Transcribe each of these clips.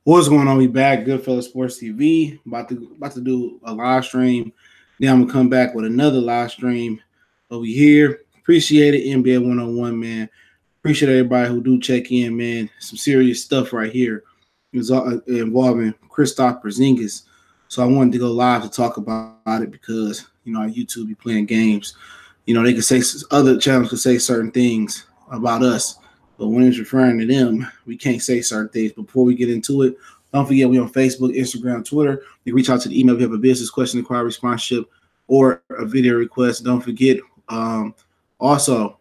What's going on? We back, Goodfellas Sports TV. About to do a live stream. Then I'm gonna come back with another live stream over here. Appreciate it, NBA 101, man. Appreciate everybody who do check in, man. Some serious stuff right here. It was involving Kristaps Porzingis. So I wanted to go live to talk about it because our YouTube be playing games. They could say other channels could say certain things about us. But when it's referring to them, we can't say certain things. Before we get into it, don't forget we on Facebook, Instagram, Twitter. You can reach out to the email if you have a business question, inquiry, sponsorship, or a video request. Don't forget, also,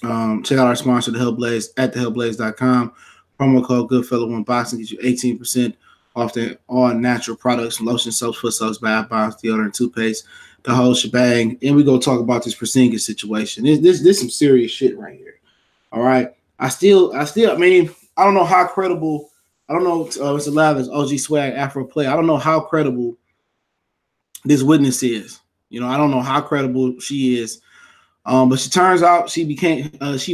check out our sponsor, The Hell Blaze, at thehellblaze.com. Promo code Goodfellow1 Boxing gets you 18% off all natural products, lotion, soaps, foot soaps, bath bombs, deodorant, and toothpaste, the whole shebang. And we go talk about this Porzingis situation. This some serious shit right here. All right. I mean, I don't know how credible. I don't know. It's allowed as OG Swag Afro Play. I don't know how credible this witness is. I don't know how credible she is. But she turns out she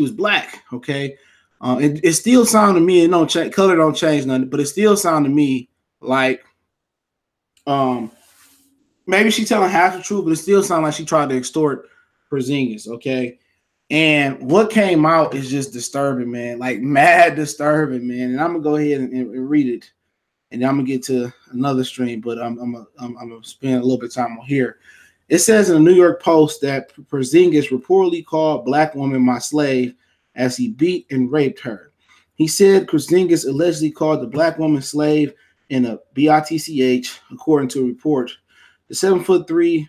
was black. Okay. It still sounded to me, color don't change nothing, but it still sounded to me like, maybe she's telling half the truth, but it still sounded like she tried to extort Porzingis. Okay. And what came out is just disturbing, man, like mad disturbing, man. And I'm gonna go ahead and read it, and then I'm gonna get to another stream, but I'm gonna spend a little bit of time on here. It says in the New York Post that Porzingis reportedly called black woman my slave as he beat and raped her. He said Porzingis allegedly called the black woman slave in a bitch, according to a report. The 7'3"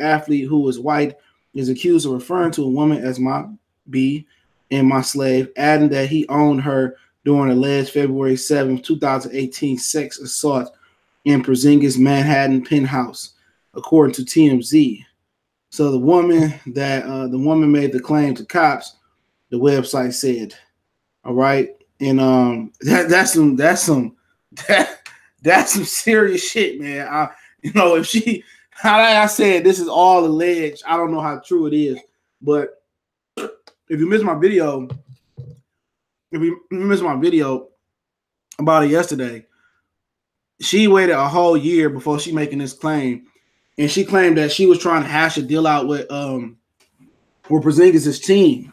athlete who was white is accused of referring to a woman as my B and my slave, adding that he owned her during alleged February 7, 2018 sex assault in Porzingis' Manhattan penthouse, according to TMZ. So the woman made the claim to cops, the website said. All right. And that's some serious shit, man. If she, like I said, this is all alleged. I don't know how true it is, but if you missed my video about it yesterday, she waited a whole year before she making this claim, and she claimed that she was trying to hash a deal out with Porzingis' team,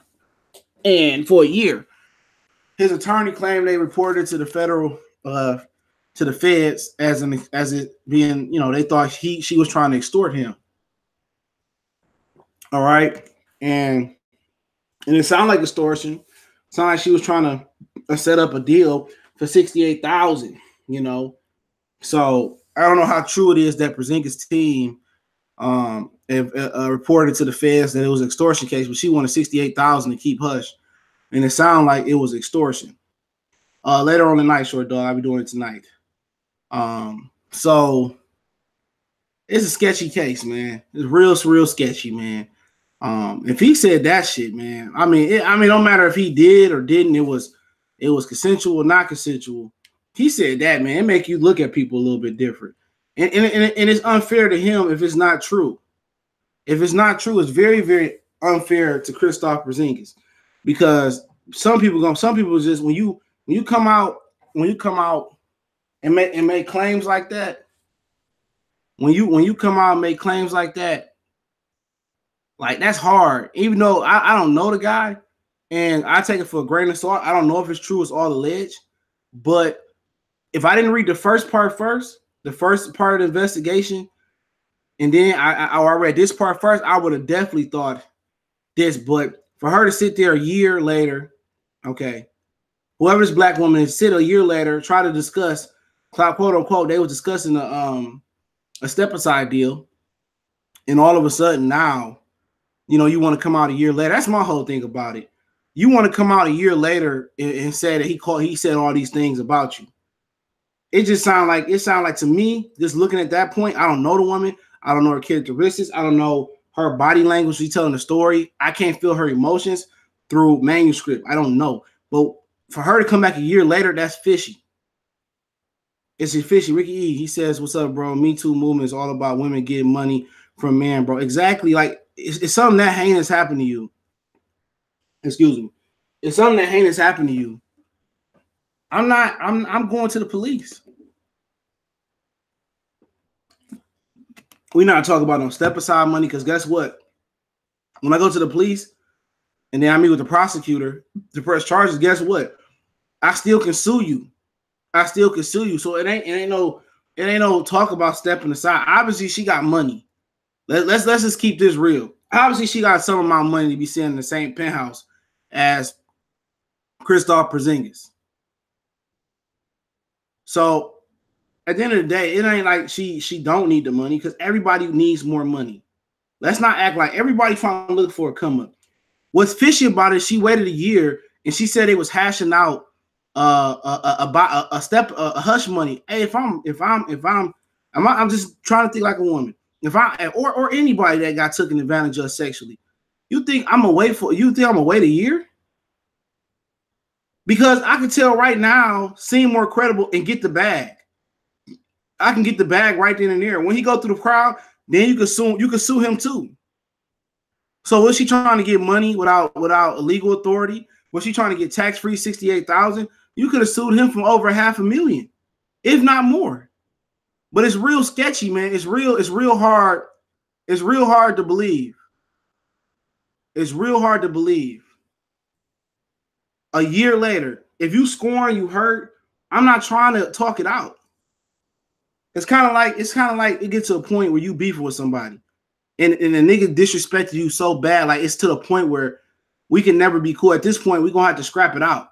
and for a year, his attorney claimed they reported to the federal. To the feds as it being, they thought she was trying to extort him. All right. And it sounded like extortion. It sounded like she was trying to set up a deal for $68,000, So I don't know how true it is that Porzingis' team reported to the feds that it was an extortion case, but she wanted $68,000 to keep hush. And it sounded like it was extortion. Later on tonight, Short Dog, I'll be doing it tonight. So it's a sketchy case, man. It's real sketchy, man. If he said that shit, man, I mean, no matter if he did or didn't, it was consensual or not consensual. He said that, man, it make you look at people a little bit different. And it's unfair to him if it's not true. If it's not true, it's very, very unfair to Kristaps Porzingis, because some people just when you come out and make claims like that, when you come out and make claims like that, like that's hard. Even though I don't know the guy, and I take it for a grain of salt. I don't know if it's true. It's all alleged. But if I didn't read the first part of the investigation, and then I read this part first, I would have definitely thought this. But for her to sit there a year later, okay, whoever this black woman is, sit a year later, try to discuss, quote unquote, they were discussing a step aside deal, and all of a sudden now, you want to come out a year later. That's my whole thing about it. You want to come out a year later and say that he said all these things about you. It just sound like to me, just looking at that point, I don't know the woman. I don't know her characteristics. I don't know her body language. She's telling the story. I can't feel her emotions through manuscript. I don't know. But for her to come back a year later, that's fishy. It's fishy. Ricky E, he says, "What's up, bro? Me Too movement is all about women getting money from men, bro." Exactly. Like it's something that heinous happened to you. Excuse me. It's something that heinous happened to you. I'm going to the police. We're not talking about no step aside money, because guess what? When I go to the police and then I meet with the prosecutor to press charges, guess what? I still can sue you. So it ain't no talk about stepping aside. Obviously, she got money. Let's just keep this real. Obviously, she got some amount of money to be sitting in the same penthouse as Kristaps Porzingis. So at the end of the day, it ain't like she don't need the money, because everybody needs more money. Let's not act like everybody trying to look for a come up. What's fishy about it, she waited a year and she said it was hashing out about a hush money. Hey, I'm just trying to think like a woman. If I or anybody that got taken advantage of sexually, you think I'm gonna wait a year? Because I can tell right now, seem more credible and get the bag. I can get the bag right then and there. When he go through the crowd, then you can sue him too. So was she trying to get money without legal authority? Was she trying to get tax-free $68,000? You could have sued him for over $500,000, if not more. But it's real sketchy, man. It's real hard. It's real hard to believe. It's real hard to believe. A year later, if you score and you hurt, I'm not trying to talk it out. It's kind of like it gets to a point where you beef with somebody, and the nigga disrespected you so bad, like it's to the point where we can never be cool. At this point, we're gonna have to scrap it out.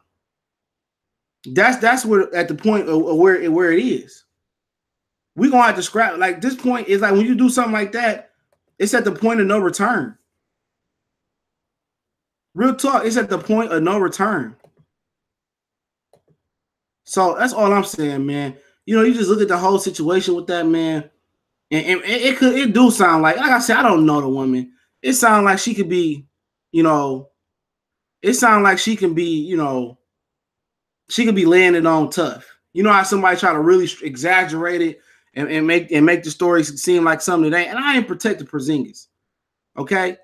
That's where at the point of where it is. We're gonna have to scrap. Like this point is like when you do something like that, it's at the point of no return. Real talk, it's at the point of no return. So that's all I'm saying, man. You know, you just look at the whole situation with that, man, and it do sound like I said, I don't know the woman. It sounds like she could be, you know, it sounds like she can be, you know, she could be laying it on tough. You know how somebody try to really exaggerate it and make the story seem like something that ain't. And I ain't protecting Porzingis, okay?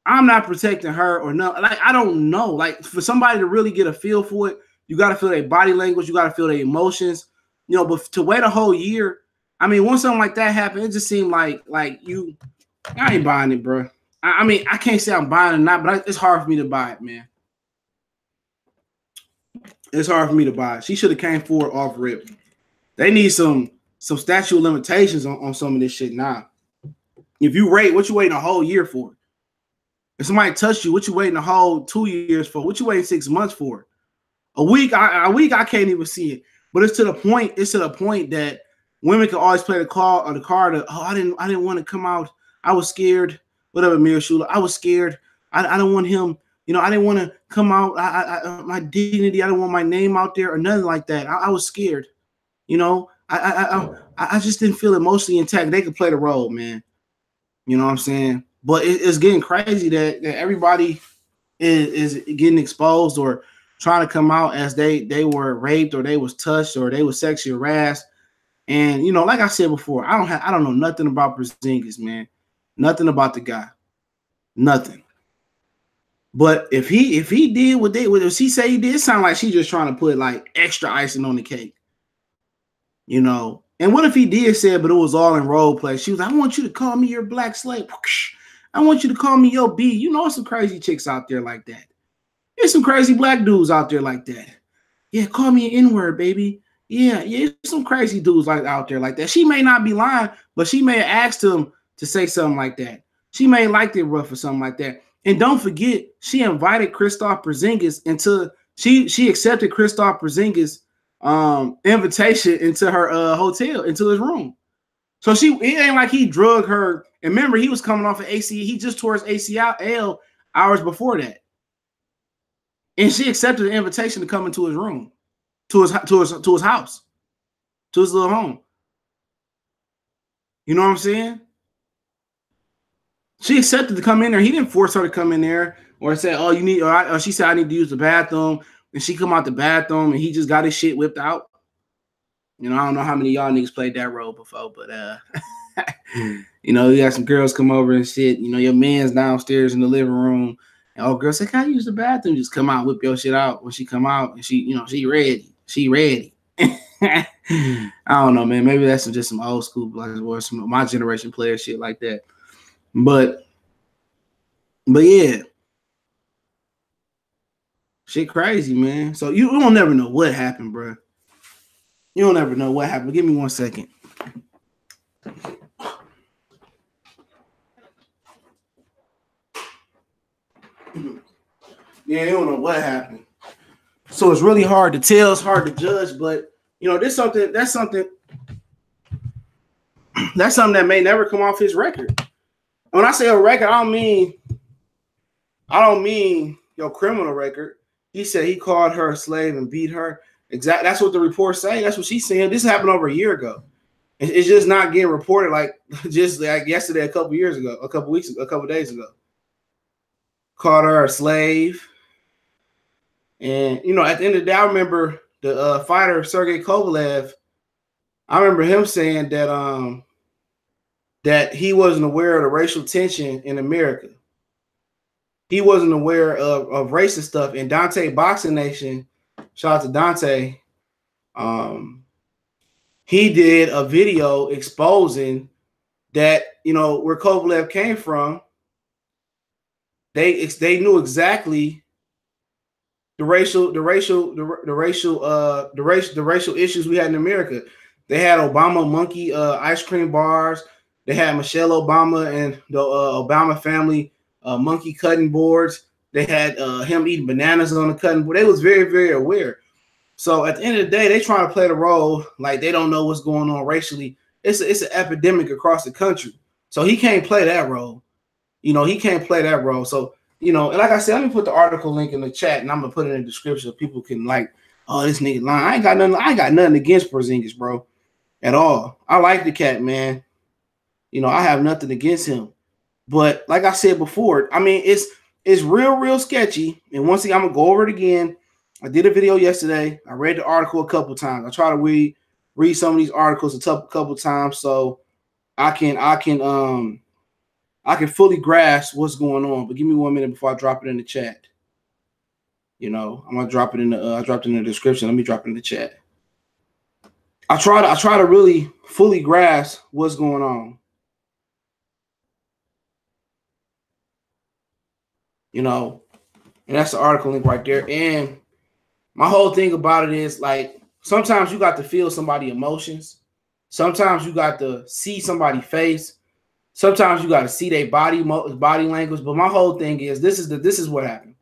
I'm not protecting her or no. Like I don't know. Like for somebody to really get a feel for it, you got to feel their body language. You got to feel their emotions. You know, but to wait a whole year, I mean, once something like that happened, it just seemed like I ain't buying it, bro. I mean, I can't say I'm buying it or not, but it's hard for me to buy it, man. It's hard for me to buy it. She should have came forward off rip. They need some statute of limitations on some of this shit now. If you rate, what you waiting a whole year for? If somebody touched you, what you waiting a whole 2 years for? What you waiting 6 months for? A week, I can't even see it. But it's to the point that women can always play the card of, oh, I didn't want to come out. I was scared. Whatever, Mira Shula. I was scared. I don't want him. You know, I didn't want to come out. My dignity. I don't want my name out there or nothing like that. I was scared. You know, I just didn't feel emotionally intact. They could play the role, man. You know what I'm saying? But it's getting crazy that everybody is getting exposed or trying to come out as they were raped or they was touched or they was sexually harassed. And you know, like I said before, I don't know nothing about Porzingis, man. Nothing about the guy. Nothing. But if he did what she say he did, it sound like she's just trying to put like extra icing on the cake. You know. And what if he did say it, but it was all in role play? She was like, I want you to call me your black slave. I want you to call me your B. You know, some crazy chicks out there like that. There's some crazy black dudes out there like that. Yeah, call me an N-word, baby. Yeah, some crazy dudes like out there like that. She may not be lying, but she may have asked him to say something like that. She may have liked it rough or something like that. And don't forget, she invited Kristaps Porzingis she accepted Kristaps Porzingis' invitation into her hotel, into his room. So it ain't like he drugged her. And remember, he was coming off of ACL. He just tore his ACL hours before that. And she accepted the invitation to come into his room, to his house, to his little home. You know what I'm saying? She accepted to come in there. He didn't force her to come in there or say, "Oh, you need," or she said, "I need to use the bathroom," and she come out the bathroom and he just got his shit whipped out. You know, I don't know how many of y'all niggas played that role before, but you know, you got some girls come over and shit. You know, your man's downstairs in the living room. And girl say, can I use the bathroom? Just come out, whip your shit out. When she come out and she, you know, she ready. She ready. I don't know, man. Maybe that's just some old school, like, or some of my generation player shit like that. But yeah, shit crazy, man. So you don't never know what happened, bro. You don't ever know what happened. Give me 1 second. Yeah, you don't know what happened. So it's really hard to tell. It's hard to judge. But you know, that's something that may never come off his record. When I say a record, I don't mean your criminal record. He said he called her a slave and beat her. Exactly. That's what the report's saying. That's what she's saying. This happened over a year ago. It's just not getting reported like just like yesterday, a couple years ago, a couple weeks ago, a couple days ago. Called her a slave. And, you know, at the end of the day, I remember the fighter, Sergey Kovalev, I remember him saying that that he wasn't aware of the racial tension in America. He wasn't aware of racist stuff. And Dante Boxing Nation, shout out to Dante, he did a video exposing that, you know, where Kovalev came from. They knew exactly the racial issues we had in America. They had Obama monkey ice cream bars. They had Michelle Obama and the Obama family monkey cutting boards. They had him eating bananas on the cutting board. They was very, very aware. So at the end of the day, they trying to play the role like they don't know what's going on racially. It's an epidemic across the country. So he can't play that role. You know, he can't play that role. So, you know, and like I said, let me put the article link in the chat and I'm gonna put it in the description so people can like, oh, this nigga lying. I ain't got nothing against Porzingis, bro, at all. I like the cat, man. You know, I have nothing against him. But like I said before, I mean, it's real sketchy. And once again, I'm gonna go over it again. I did a video yesterday. I read the article a couple times. I try to read some of these articles a couple times so I can fully grasp what's going on. But give me 1 minute before I drop it in the chat. You know, I'm gonna drop it in the I dropped it in the description. Let me drop it in the chat. I try to really fully grasp what's going on. You know, and that's the article link right there. And my whole thing about it is like sometimes you got to feel somebody's emotions. Sometimes you got to see somebody's face. Sometimes you got to see their body language. But my whole thing is this is what happened.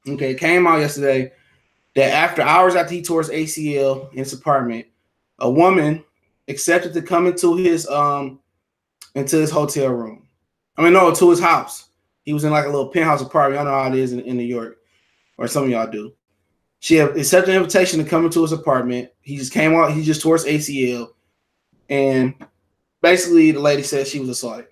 Okay, it came out yesterday that hours after he tore his ACL in his apartment, a woman accepted to come into his hotel room. I mean, no, to his house. He was in like a little penthouse apartment. I know how it is in New York, or some of y'all do. She accepted an invitation to come into his apartment. He just came out. He just tore his ACL, and basically the lady said she was assaulted.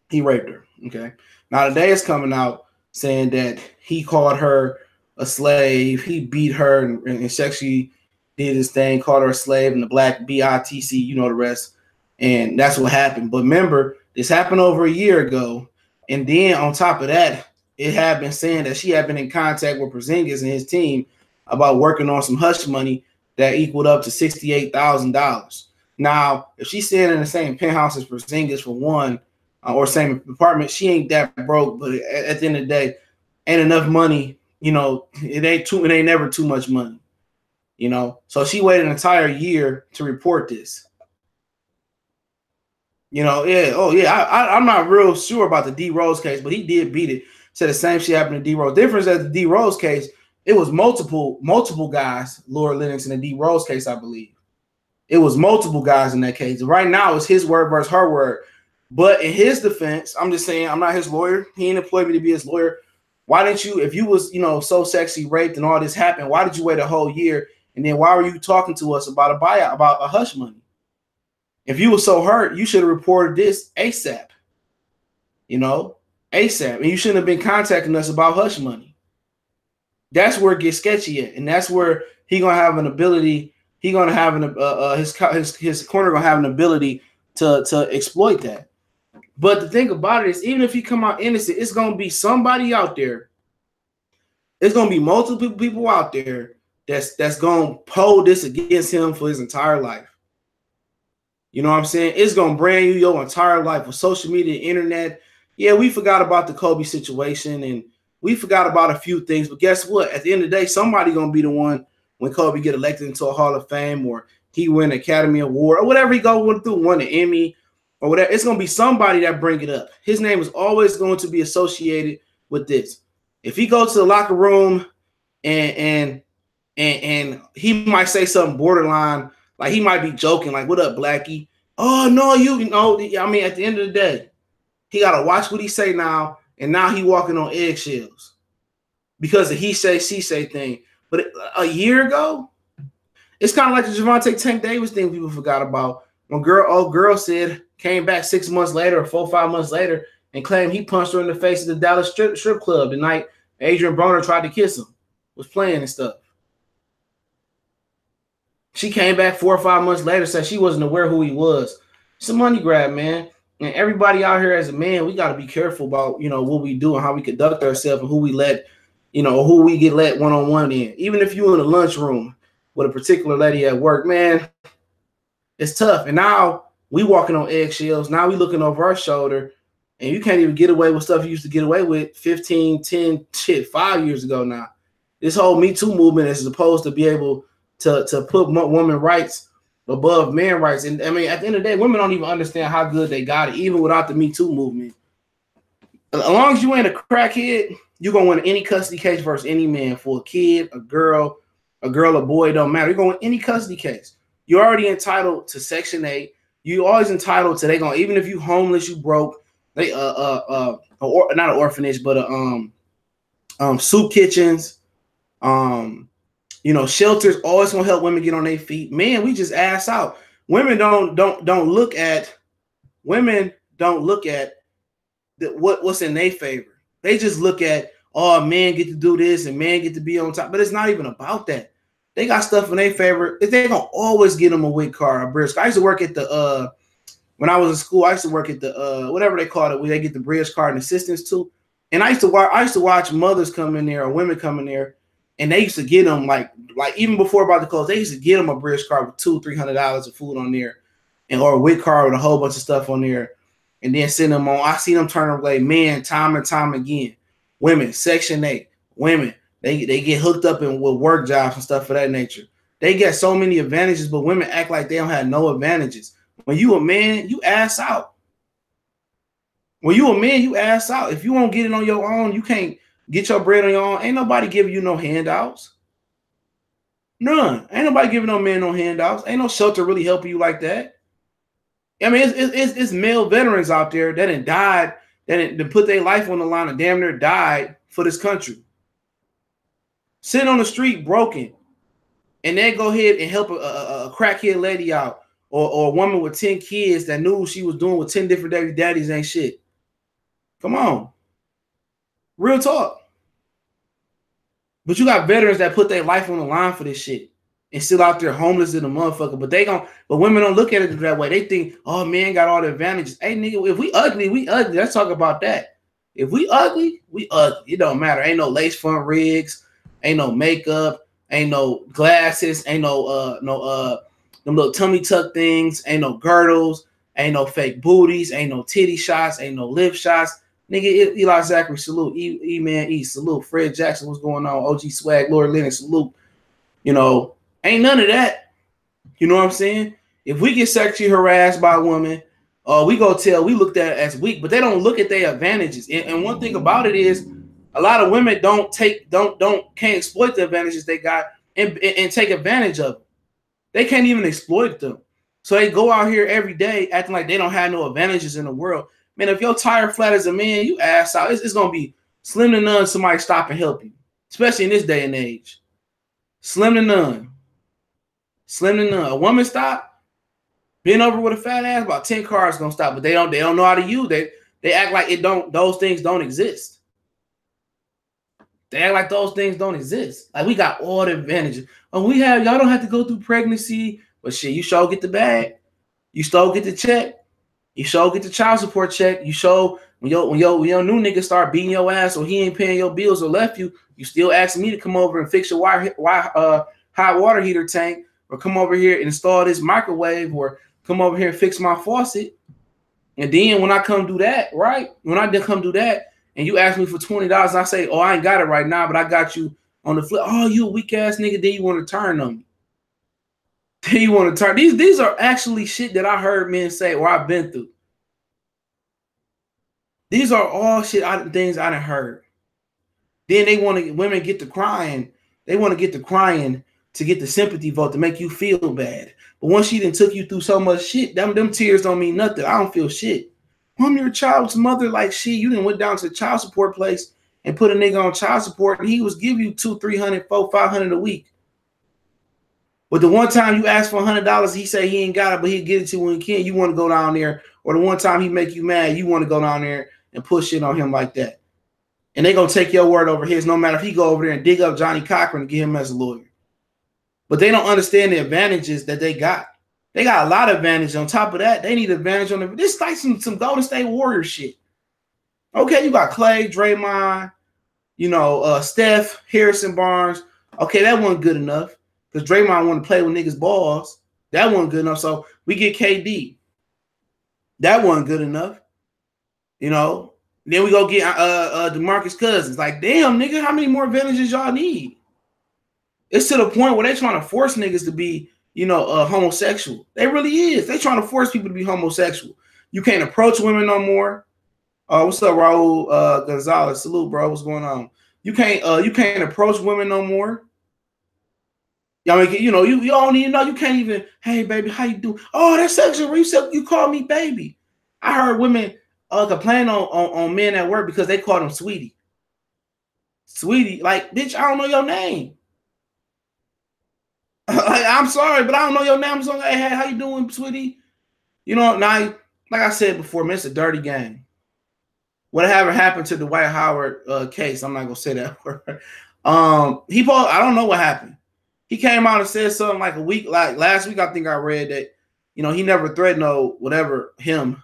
He raped her. Okay. Now today is coming out saying that he called her a slave. He beat her and sexually did his thing. Called her a slave and the black BITC. You know the rest. And that's what happened. But remember, this happened over a year ago. And then on top of that, it had been saying that she had been in contact with Porzingis and his team about working on some hush money that equaled up to $68,000. Now, if she's staying in the same penthouse as Porzingis for one, or same apartment, she ain't that broke. But at the end of the day, ain't enough money. You know, it ain't never too much money. You know, so she waited an entire year to report this. You know, yeah. Oh, yeah. I'm not real sure about the D Rose case, but he did beat it. Said the same shit happened to D Rose. Difference at the D Rose case, it was multiple guys, Laura Lennox in the D Rose case, I believe. It was multiple guys in that case. Right now, it's his word versus her word. But in his defense, I'm just saying, I'm not his lawyer. He ain't employed me to be his lawyer. Why didn't you, if you was, you know, so sexy raped and all this happened, why did you wait a whole year? And then why were you talking to us about a buyout, about a hush money? If you were so hurt, you should have reported this ASAP. You know, ASAP. And you shouldn't have been contacting us about hush money. That's where it gets sketchy at. And that's where he going to have an ability. He going to have his corner going to have an ability to exploit that. But the thing about it is, even if he come out innocent, it's going to be somebody out there. It's going to be multiple people out there that's gonna hold this against him for his entire life. You know what I'm saying? It's gonna brand you your entire life with social media, internet. Yeah, we forgot about the Kobe situation and we forgot about a few things, but guess what? At the end of the day, somebody gonna be the one when Kobe get elected into a Hall of Fame or he win an Academy Award or whatever he go through, won an Emmy or whatever. It's gonna be somebody that bring it up. His name is always going to be associated with this. If he goes to the locker room and he might say something borderline, like he might be joking, like, "What up, Blackie?" Oh no, you know. I mean, at the end of the day, he gotta watch what he say now, and now he walking on eggshells because of he say she say thing. But a year ago, it's kind of like the Javante Tank Davis thing people forgot about. When girl said came back 6 months later or 4 or 5 months later and claimed he punched her in the face at the Dallas strip club the night Adrian Broner tried to kiss him, was playing and stuff. She came back 4 or 5 months later, said she wasn't aware who he was. It's a money grab, man. And everybody out here as a man, we got to be careful about, what we do and how we conduct ourselves and who we let, who we get let one-on-one in. Even if you're in a lunchroom with a particular lady at work, man, it's tough. And now we walking on eggshells. Now we looking over our shoulder, and you can't even get away with stuff you used to get away with 15, 10, 5 years ago now. This whole Me Too movement is supposed to be able to put women rights above man rights. And I mean, at the end of the day, women don't even understand how good they got it, even without the Me Too movement. As long as you ain't a crackhead, you're going to win any custody case versus any man. For a kid, a girl, a boy, it don't matter. You're going to win any custody case. You're already entitled to Section 8. You always entitled to, even if you homeless, you broke, they not an orphanage, but soup kitchens, shelters always gonna help women get on their feet. Man, we just ass out. Women don't look at what's in their favor. They just look at, oh, men get to do this and men get to be on top. But it's not even about that. They got stuff in their favor. They're gonna always get them a WIC card, a bridge card. I used to work at the when I was in school, I used to work at the whatever they call it, where they get the bridge card and assistance too. And I used to watch mothers come in there or women come in there. And they used to get them like even before about the close, they used to get them a bridge card with $200-$300 of food on there, or a WIC card with a whole bunch of stuff on there, and then send them on. I see them turn away, man, time and time again. Women, Section 8, women, they get hooked up with work jobs and stuff of that nature. They get so many advantages, but women act like they don't have no advantages. When you a man, you ass out. When you a man, you ass out. If you won't get it on your own, you can't get your bread on your own. Ain't nobody giving you no handouts. None. Ain't nobody giving no man no handouts. Ain't no shelter really helping you like that. I mean, it's male veterans out there that done died, that done put their life on the line and damn near died for this country. Sitting on the street broken, and then go ahead and help a crackhead lady out, or a woman with 10 kids that knew she was doing with 10 different baby daddies ain't shit. Come on. Real talk. But you got veterans that put their life on the line for this shit and still out there homeless in a motherfucker. But women don't look at it that way. They think, oh, man got all the advantages. Hey, nigga, if we ugly, we ugly. Let's talk about that. If we ugly, we ugly. It don't matter. Ain't no lace front rigs. Ain't no makeup. Ain't no glasses. Ain't no them little tummy tuck things. Ain't no girdles. Ain't no fake booties. Ain't no titty shots. Ain't no lip shots. Nigga, Eli Zachary, salute. E-Man E, salute. Fred Jackson, what's going on? OG Swag, Lord Lennox, salute. Ain't none of that. You know what I'm saying? If we get sexually harassed by a woman, we looked at it as weak, but they don't look at their advantages. And one thing about it is a lot of women can't exploit the advantages they got and take advantage of them. They can't even exploit them. So they go out here every day acting like they don't have no advantages in the world. Man, if your tire flat as a man, you ass out. It's going to be slim to none somebody stop and help you, especially in this day and age. Slim to none. Slim to none. A woman stop, bend over with a fat ass, about 10 cars going to stop, but they don't know how to use it. They act like those things don't exist. They act like those things don't exist. Like we got all the advantages. Oh, y'all don't have to go through pregnancy, but shit, you sure get the bag. You sure get the check. You sure get the child support check. You sure when your new nigga start beating your ass or he ain't paying your bills or left you, you still asking me to come over and fix your hot water heater tank, or come over here and install this microwave, or come over here and fix my faucet. And then when I come do that, right? When I come do that, and you ask me for $20, I say, oh, I ain't got it right now, but I got you on the flip. Oh, you a weak ass nigga. Then you want to turn on me. Then you want to turn. These are actually shit that I heard men say or I've been through. These are all things I done heard. Then women get to crying. They want to get to crying to get the sympathy vote to make you feel bad. But once she done took you through so much shit, them tears don't mean nothing. I don't feel shit. I'm your child's mother. Like, you done went down to the child support place and put a nigga on child support, and he was giving you $200, $300, $400, $500 a week. But the one time you ask for $100, he say he ain't got it, but he'll get it to you when he can. You want to go down there, or the one time he make you mad, you want to go down there and push shit on him like that. And they gonna take your word over his, no matter if he go over there and dig up Johnny Cochran and get him as a lawyer. But they don't understand the advantages that they got. They got a lot of advantage. On top of that, they need advantage on this, like some Golden State Warriors shit. Okay, you got Clay, Draymond, Steph, Harrison Barnes. Okay, that wasn't good enough because Draymond wanted to play with niggas' balls. That wasn't good enough. So we get KD. That wasn't good enough. Then we go get DeMarcus Cousins. Like, damn, nigga, how many more advantages y'all need? It's to the point where they're trying to force niggas to be, homosexual. They really is. They trying to force people to be homosexual. You can't approach women no more. What's up, Raul Gonzalez? Salute, bro. What's going on? You can't approach women no more. Y'all make it, you don't even know. You can't even, hey, baby, how you doing? Oh, that's sexual. You call me baby. I heard women complain on men at work because they call them sweetie. Sweetie, like, bitch, I don't know your name. I'm sorry, but I don't know your name. So, hey, how you doing, sweetie? Now, like I said before, man, it's a dirty game. Whatever happened to the Dwight Howard case, I'm not gonna say that word. I don't know what happened. He came out and said something like last week. I think I read that, he never threatened him.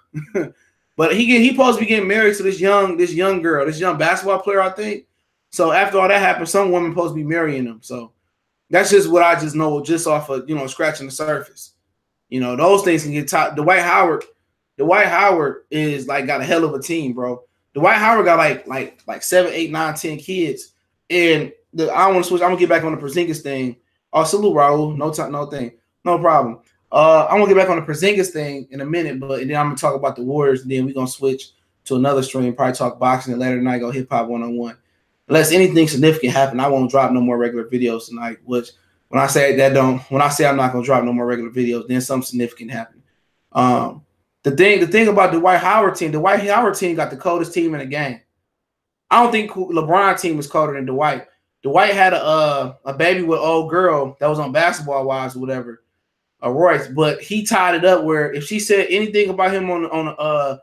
But he supposed to be getting married to this young girl, this young basketball player, I think. So after all that happened, some woman supposed to be marrying him. So that's just what I just know, just off of scratching the surface. Those things can get top. Dwight Howard is like got a hell of a team, bro. Dwight Howard got like 7, 8, 9, 10 kids. And I want to switch. I'm gonna get back on the Porzingis thing. Oh, salute, Raul. No problem. I'm gonna get back on the Porzingis thing in a minute, but and then I'm gonna talk about the Warriors, and then we're gonna switch to another stream, probably talk boxing, and later tonight go hip hop 1-on-1. Unless anything significant happen, I won't drop no more regular videos tonight. Which when I say I'm not gonna drop no more regular videos, then something significant happened. The thing about the Dwight Howard team got the coldest team in the game. I don't think LeBron team was colder than Dwight. Dwight had a baby with an old girl that was on Basketball Wives or whatever. Royce, but he tied it up where if she said anything about him on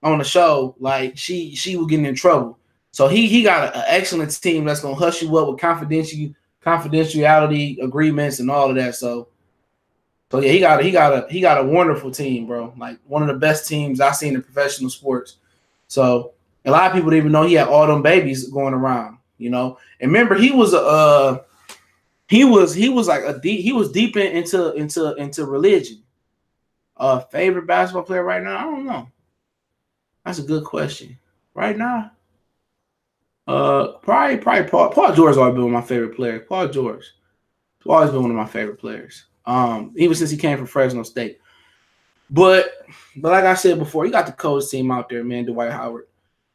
the show, like she was getting in trouble. So he got an excellent team that's gonna hush you up with confidentiality agreements and all of that. So yeah, he got a wonderful team, bro. Like one of the best teams I've seen in professional sports. So a lot of people didn't even know he had all them babies going around, And remember, he was deep into religion. Favorite basketball player right now? I don't know. That's a good question. Right now, probably Paul George has always been one of my favorite players. Paul George has always been one of my favorite players. Even since he came from Fresno State. But like I said before, you got the coldest team out there, man. Dwight Howard.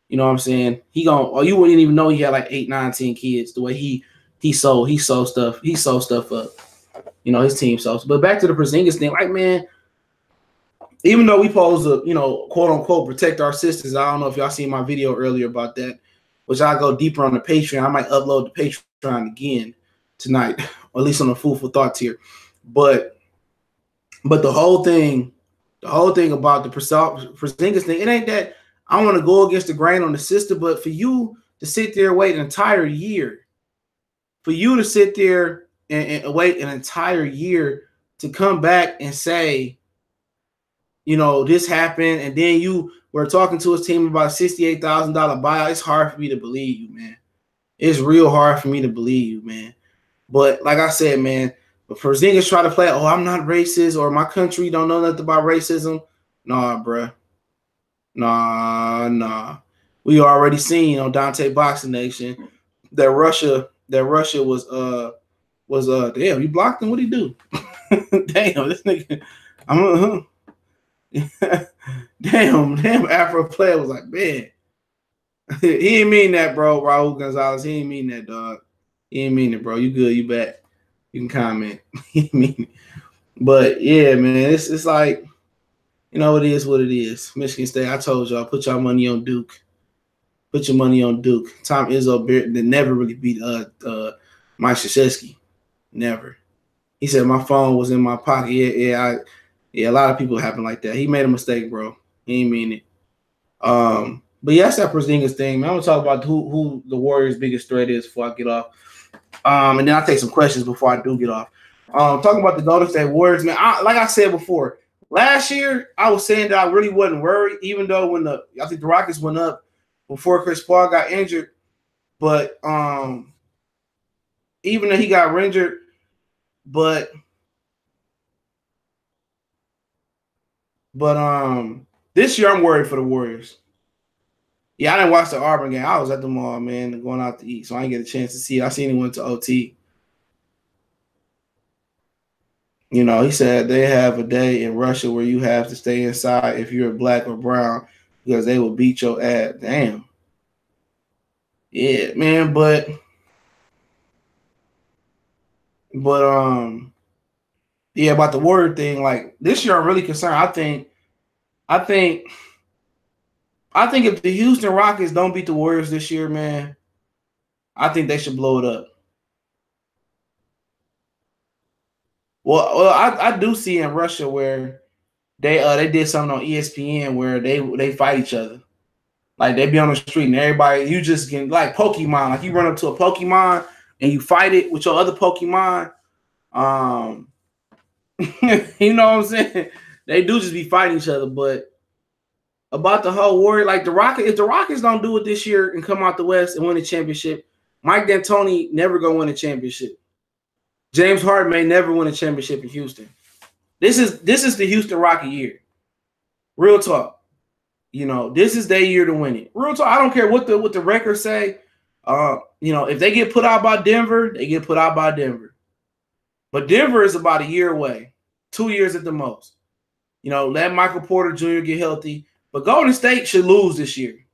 You know what I'm saying? You wouldn't even know he had like 8, 9, 10 kids. The way he sold stuff up. His team sold. But back to the Porzingis thing, like, man, even though we supposed to, quote unquote, protect our sisters, I don't know if y'all seen my video earlier about that, which I'll go deeper on the Patreon. I might upload the Patreon again tonight, or at least on the Food for Thought tier. But the whole thing about the Porzingis thing, it ain't that I want to go against the grain on the sister, but for you to sit there and wait an entire year, and wait an entire year to come back and say this happened, and then you were talking to his team about $68,000 buyout. It's hard for me to believe you, man. It's real hard for me to believe you, man. But like I said, man, if Porzingis try to play, I'm not racist, or my country don't know nothing about racism. Nah, bruh. Nah. We already seen on Dante Boxing Nation that Russia was damn, you blocked him? What'd he do? Damn, this nigga. Damn, Afro player was like, man. He didn't mean that, bro. Raul Gonzalez. He didn't mean that, dog. He didn't mean it, bro. You good, you back. You can comment. He didn't mean it. But yeah, man, it's like, it is what it is. Michigan State, I told y'all, put your money on Duke. Put your money on Duke. Tom Izzo never really beat Mike Krzyzewski. Never. He said my phone was in my pocket. Yeah, a lot of people happen like that. He made a mistake, bro. He ain't mean it. But yeah, that's that Porzingis thing, man. I'm gonna talk about who the Warriors' biggest threat is before I get off. And then I'll take some questions before I do get off. Talking about the Golden State Warriors, man. Like I said before, last year I was saying that I really wasn't worried, even though I think the Rockets went up before Chris Paul got injured. But even though he got injured, but this year I'm worried for the Warriors. Yeah, I didn't watch the Auburn game. I was at the mall, man, going out to eat, so I didn't get a chance to see it. I seen he went to OT. He said they have a day in Russia where you have to stay inside if you're black or brown because they will beat your ass. Damn. Yeah, man, but yeah, about the Warrior thing, like this year I'm really concerned. I think if the Houston Rockets don't beat the Warriors this year, man, I think they should blow it up. Well, I do see in Russia where they did something on ESPN where they fight each other. Like they be on the street and everybody, you just get like Pokemon, like you run up to a Pokemon and you fight it with your other Pokemon. You know what I'm saying? They do just be fighting each other, but about the whole Warrior, like if the Rockets don't do it this year and come out the West and win a championship, Mike D'Antoni never gonna win a championship. James Harden may never win a championship in Houston. This is the Houston Rocket year. Real talk. This is their year to win it. Real talk. I don't care what the records say. If they get put out by Denver, they get put out by Denver. But Denver is about a year away, 2 years at the most. Let Michael Porter Jr. get healthy. But Golden State should lose this year.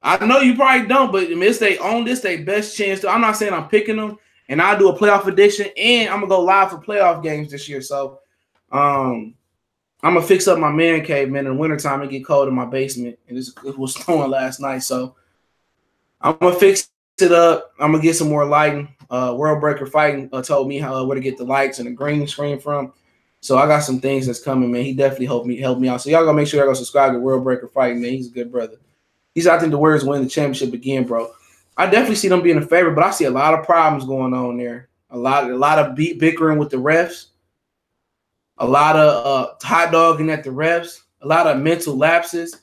I know you probably don't, but it's their best chance to. I'm not saying I'm picking them, and I'll do a playoff edition, and I'm gonna go live for playoff games this year. So I'm gonna fix up my man cave, man, in the wintertime and get cold in my basement. And it was snowing last night, so I'm gonna fix it up. I'm gonna get some more lighting. World Breaker Fighting told me where to get the lights and the green screen from. So I got some things that's coming, man. He definitely helped me out. So y'all gotta make sure y'all go subscribe to World Breaker Fighting, man. He's a good brother. I think the Warriors win the championship again, bro. I definitely see them being a favorite, but I see a lot of problems going on there. A lot of bickering with the refs. A lot of hot dogging at the refs. A lot of mental lapses.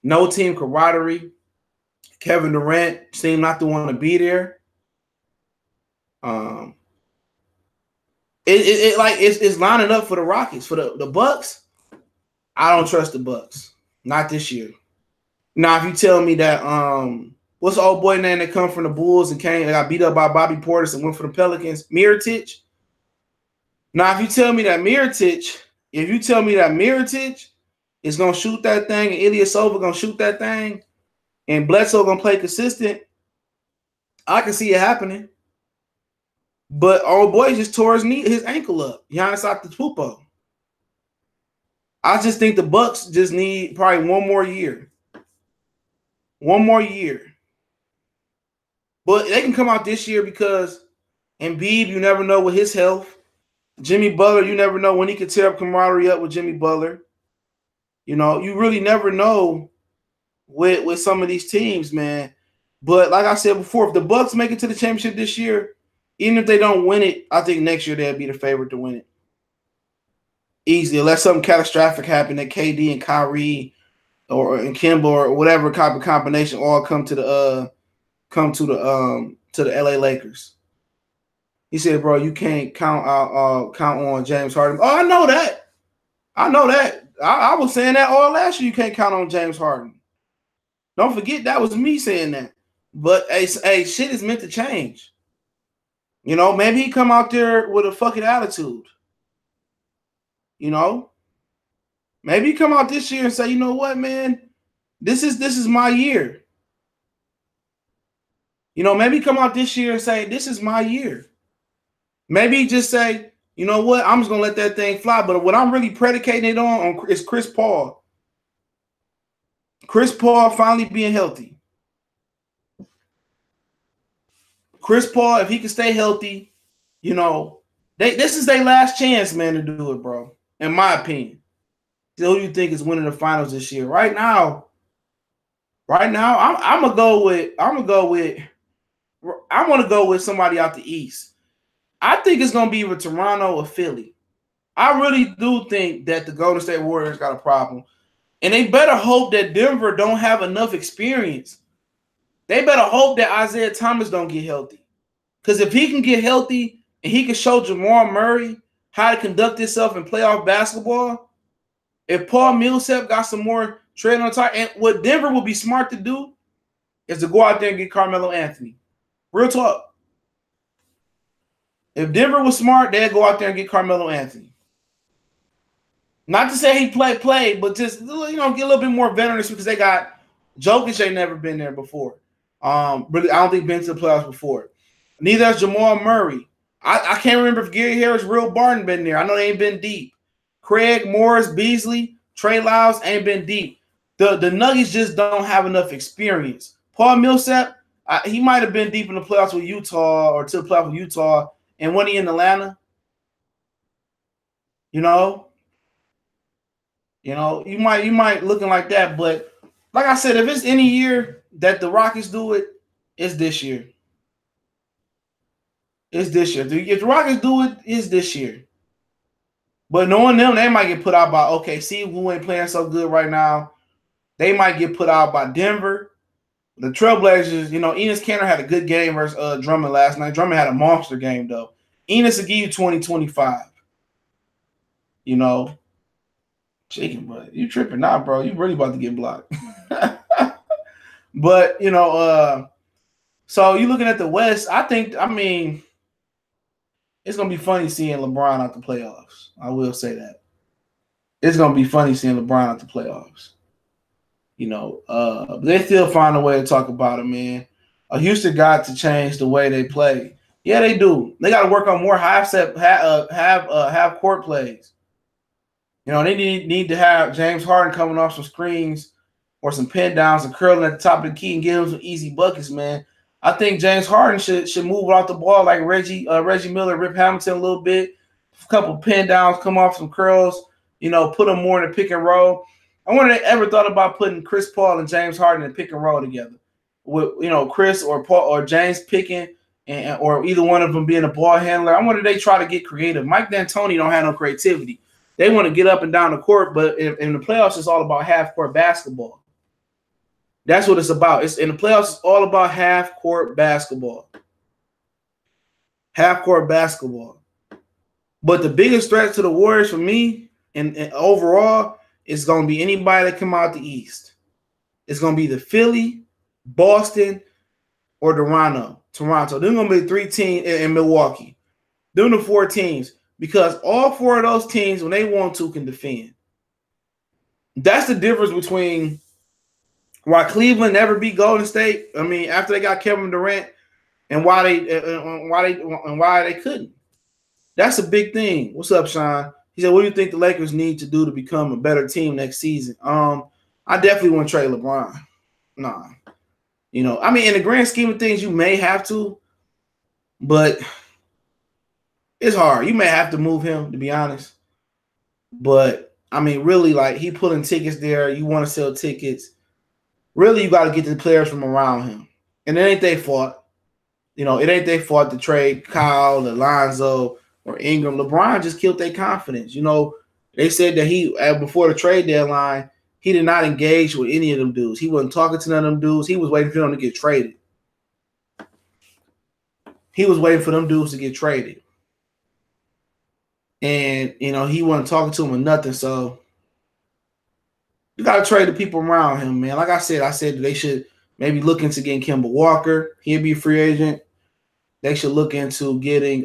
No team camaraderie. Kevin Durant seemed not to want to be there. It's lining up for the Rockets. For the Bucks, I don't trust the Bucks. Not this year. Now, if you tell me that what's the old boy name that come from the Bulls and got beat up by Bobby Portis and went for the Pelicans, Mirotic. Now, if you tell me that Mirotic is gonna shoot that thing and Ilyasova gonna shoot that thing and Bledsoe gonna play consistent, I can see it happening. But old boy just tore his ankle up. Giannis Antetokounmpo. I just think the Bucks just need probably one more year. One more year. But they can come out this year because Embiid, you never know with his health. Jimmy Butler, you never know when he could tear up camaraderie up with Jimmy Butler. You really never know with some of these teams, man. But like I said before, if the Bucks make it to the championship this year, even if they don't win it, I think next year they'll be the favorite to win it. easily, unless something catastrophic happened that KD and Kyrie and Kimba or whatever type of combination all come to the LA Lakers. He said, "Bro, you can't count on James Harden." Oh, I know that. I was saying that all last year. You can't count on James Harden. Don't forget that was me saying that. But hey, shit is meant to change. You know, maybe he come out there with a fucking attitude. You know, maybe he come out this year and say, you know what, man, this is my year. You know, maybe come out this year and say, this is my year. Maybe just say, you know what, I'm just gonna let that thing fly. But what I'm really predicating it on is Chris Paul. Chris Paul finally being healthy. Chris Paul, if he can stay healthy, you know, this is their last chance, man, to do it, bro. In my opinion. So who do you think is winning the finals this year? Right now, I'm gonna go with somebody out the East. I think it's gonna be either Toronto or Philly. I really do think that the Golden State Warriors got a problem. And they better hope that Denver don't have enough experience. They better hope that Isaiah Thomas don't get healthy. Because if he can get healthy and he can show Jamal Murray how to conduct himself in playoff basketball, if Paul Millsap got some more tread on top, and what Denver would be smart to do is to go out there and get Carmelo Anthony. Real talk. If Denver was smart, they'd go out there and get Carmelo Anthony. Not to say he played, but just, you know, get a little bit more veterans because they got Jokic ain't never been there before. Really, I don't think been to the playoffs before. Neither has Jamal Murray. I can't remember if Gary Harris, Real Barton been there. I know they ain't been deep. Craig, Morris, Beasley, Trey Lyles ain't been deep. The Nuggets just don't have enough experience. Paul Millsap, he might have been deep in the playoffs with Utah or to the playoffs with Utah, and when he in Atlanta, you might looking like that. But like I said, if it's any year that the Rockets do it, it's this year. It's this year. If the Rockets do it, it's this year. But knowing them, they might get put out by OKC, who ain't playing so good right now. They might get put out by Denver. The Trailblazers, you know, Enes Kanter had a good game versus Drummond last night. Drummond had a monster game, though. Enes will give you 20-25. You know, chicken butt. You tripping now, bro. You really about to get blocked. But, you know, so you looking at the West, I mean, it's going to be funny seeing LeBron out the playoffs. I will say that. It's going to be funny seeing LeBron out the playoffs. You know, they still find a way to talk about it, man. Houston got to change the way they play. Yeah, they do. They got to work on more half court plays. You know, they need to have James Harden coming off some screens or some pin downs and curling at the top of the key and give him some easy buckets, man. I think James Harden should move off the ball like Reggie Miller, Rip Hamilton a little bit. A couple pin downs, come off some curls, you know, put them more in the pick and roll. I wonder if they ever thought about putting Chris Paul and James Harden in pick and roll together. With, you know, Chris or Paul or James picking or either one of them being a ball handler. I wonder if they try to get creative. Mike D'Antoni don't have no creativity. They want to get up and down the court, but in the playoffs, it's all about half-court basketball. That's what it's about. In the playoffs, it's all about half-court basketball. Half-court basketball. But the biggest threat to the Warriors for me and overall is going to be anybody that come out the East. It's going to be the Philly, Boston, or Toronto. They're going to be the 3 teams in Milwaukee. They're the 4 teams. Because all 4 of those teams, when they want to, can defend. That's the difference between why Cleveland never beat Golden State. I mean, after they got Kevin Durant, and why they couldn't. That's a big thing. What's up, Sean? He said, "What do you think the Lakers need to do to become a better team next season?" I definitely want to trade LeBron. Nah, you know, I mean, in the grand scheme of things, you may have to, but it's hard. You may have to move him, to be honest. But, I mean, really, like, he pulling tickets there. You want to sell tickets. Really, you got to get the players from around him. And it ain't their fault. You know, it ain't their fault to trade Kyle, Alonzo, or Ingram. LeBron just killed their confidence. You know, They said that he before the trade deadline, he did not engage with any of them dudes. He wasn't talking to none of them dudes. He was waiting for them to get traded. He was waiting for them dudes to get traded. And, he wasn't talking to them or nothing. So you got to trade the people around him, man. Like I said they should maybe look into getting Kemba Walker. He'll be a free agent. They should look into getting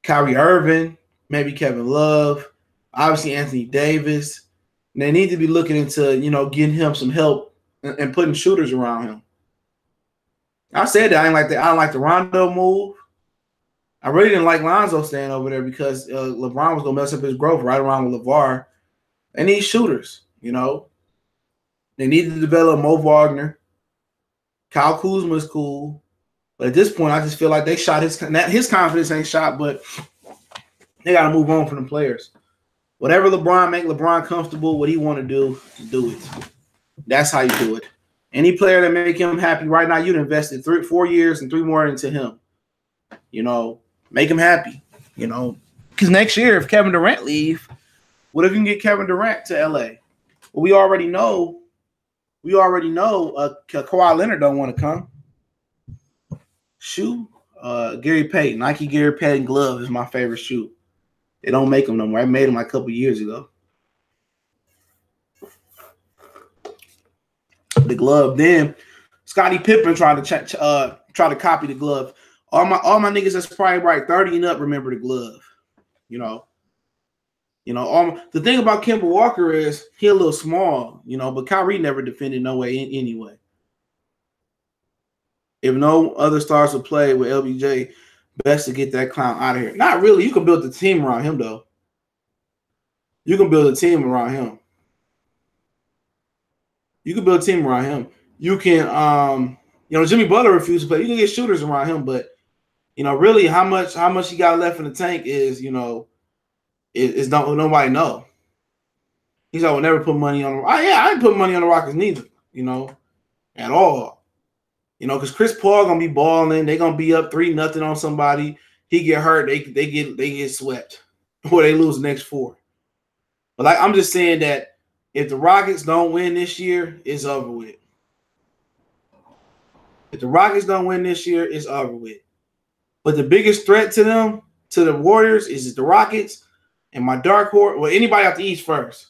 Kyrie Irving, maybe Kevin Love, obviously Anthony Davis. And they need to be looking into, getting him some help and putting shooters around him. I said that I don't like the Rondo move. I really didn't like Lonzo staying over there because LeBron was gonna mess up his growth right around with LeVar. They need shooters, They need to develop Mo Wagner. Kyle Kuzma is cool, but at this point, I just feel like they shot his confidence ain't shot, but they got to move on from the players. Whatever make LeBron comfortable, what he want to do it. That's how you do it. Any player that make him happy right now, you'd invested 4 years and 3 more into him. Make him happy. Because next year, if Kevin Durant leave, what if you can get Kevin Durant to LA? Well, we already know Kawhi Leonard don't want to come. Shoe, Gary Payton. Nike Gary Payton glove is my favorite shoe. They don't make them no more. I made them like a couple years ago. The glove. Then Scottie Pippen tried to copy the glove. All my niggas that's probably right 30 and up remember the glove. The thing about Kemba Walker is he a little small, but Kyrie never defended no way anyway. If no other stars will play with LBJ, best to get that clown out of here. Not really. You can build the team around him, though. You can build a team around him. You can, Jimmy Butler refused to play. You can get shooters around him, but, really how much he got left in the tank is, is nobody know. He's like, I would never put money on. I didn't put money on the Rockets neither, at all. Because Chris Paul gonna be balling. They gonna be up 3-0 on somebody. He get hurt. They get swept, or they lose the next 4. But I'm just saying that if the Rockets don't win this year, it's over with. If the Rockets don't win this year, it's over with. But the biggest threat to them, to the Warriors, is the Rockets and my dark horse. Well, anybody out the East first.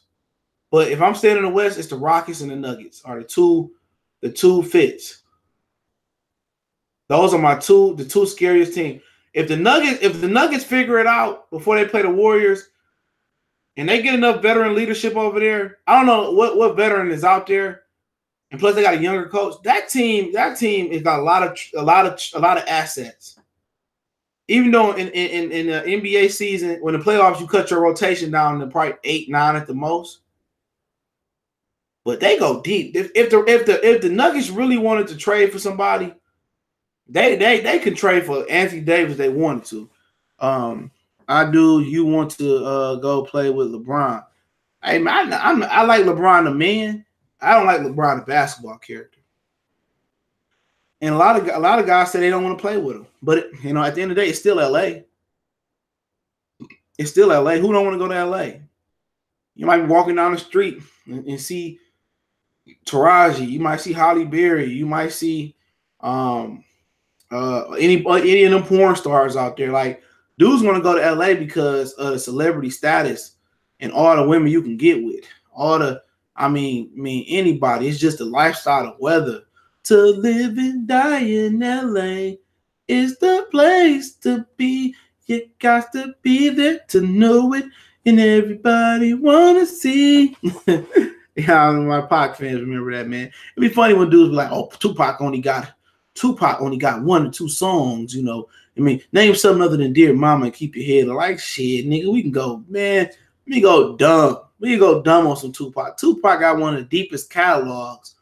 But if I'm staying in the West, it's the Rockets and the Nuggets are the two fits. Those are the two scariest teams. If the Nuggets figure it out before they play the Warriors, and they get enough veteran leadership over there, I don't know what veteran is out there, and plus they got a younger coach. That team has got a lot of assets. Even though in the NBA season, when the playoffs, you cut your rotation down to probably 8, 9 at the most. But they go deep. If the Nuggets really wanted to trade for somebody, they could trade for Anthony Davis if they wanted to. You want to go play with LeBron. Hey, man, I like LeBron the man. I don't like LeBron the basketball character. And a lot of guys say they don't want to play with him. But at the end of the day, it's still LA. It's still LA. Who don't want to go to LA? You might be walking down the street and see Taraji. You might see Holly Berry. You might see any of them porn stars out there. Like, dudes want to go to LA because of the celebrity status and all the women you can get with. Anybody. It's just the lifestyle, the weather. To live and die in LA is the place to be. You got to be there to know it, and everybody wanna see. My Pac fans remember that, man. It'd be funny when dudes be like, "Oh, Tupac only got 1 or 2 songs." Name something other than "Dear Mama" and keep your head like shit, nigga. We can go, man. We go dumb. We can go dumb on some Tupac. Tupac got one of the deepest catalogs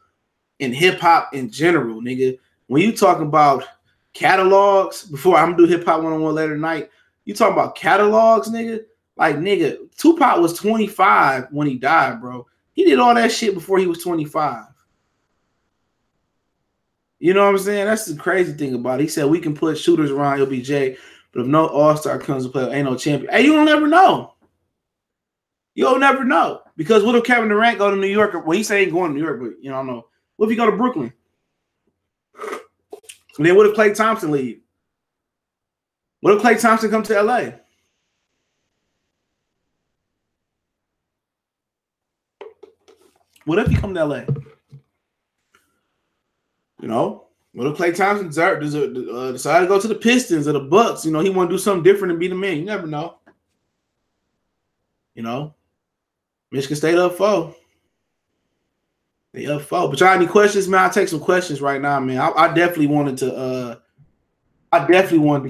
in hip hop in general, nigga. When you talking about catalogs, before I'm gonna do hip hop 101 later tonight, you talking about catalogs, nigga. Like, nigga, Tupac was 25 when he died, bro. He did all that shit before he was 25. You know what I'm saying? That's the crazy thing about it. He said we can put shooters around LBJ, but if no all-star comes to play, ain't no champion. Hey, you don't never know. You'll never know. Because what if Kevin Durant go to New York? Well, he say he ain't going to New York, but I don't know. What if he go to Brooklyn? And then what if Klay Thompson leave? What if Klay Thompson come to LA? What if he come to LA? What if Klay Thompson decide to go to the Pistons or the Bucks? He want to do something different and be the man. You never know. Michigan State up 4. They up 4. But y'all have any questions, man? I'll take some questions right now, man. I definitely wanted to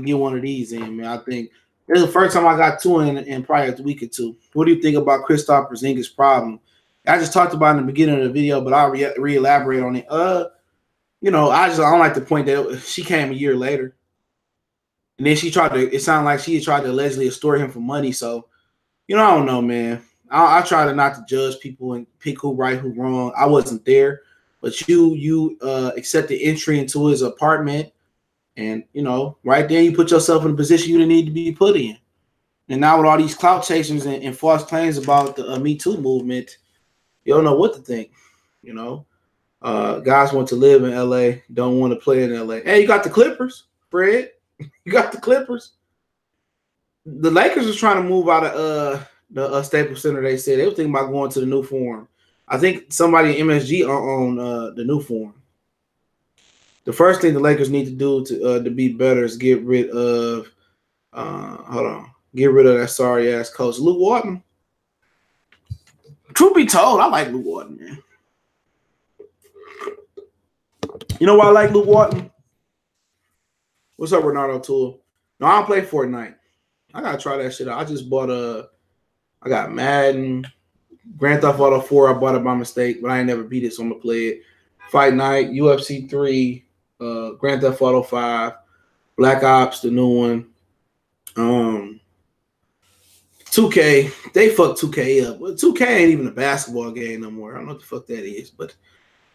get one of these in, man. I think this is the first time I got 2 in probably a week or 2. What do you think about Kristaps Porzingis' problem? I just talked about it in the beginning of the video, but I'll re-elaborate on it. I don't like the point that she came a year later. And then it sounded like she tried to allegedly extort him for money. So, I don't know, man. I try to not to judge people and pick who right, who wrong. I wasn't there. But you accepted entry into his apartment. And, right then you put yourself in a position you didn't need to be put in. And now with all these clout chasers and false claims about the Me Too movement, you don't know what to think, Guys want to live in LA, don't want to play in LA. Hey, you got the Clippers, Fred. You got the Clippers. The Lakers was trying to move out of the Staples Center. They said they were thinking about going to the new Forum. I think somebody in MSG on the new Forum. The first thing the Lakers need to do to be better is get rid of that sorry ass coach, Luke Walton. Truth be told, I like Luke Walton, man. You know why I like Luke Walton? What's up, Renato Tool? No, I don't play Fortnite. I gotta try that shit out. I just bought I got Madden, Grand Theft Auto 4. I bought it by mistake, but I ain't never beat it, so I'm gonna play it. Fight Night, UFC 3, Grand Theft Auto 5, Black Ops, the new one. 2K, they fucked 2K up. Well, 2K ain't even a basketball game no more. I don't know what the fuck that is, but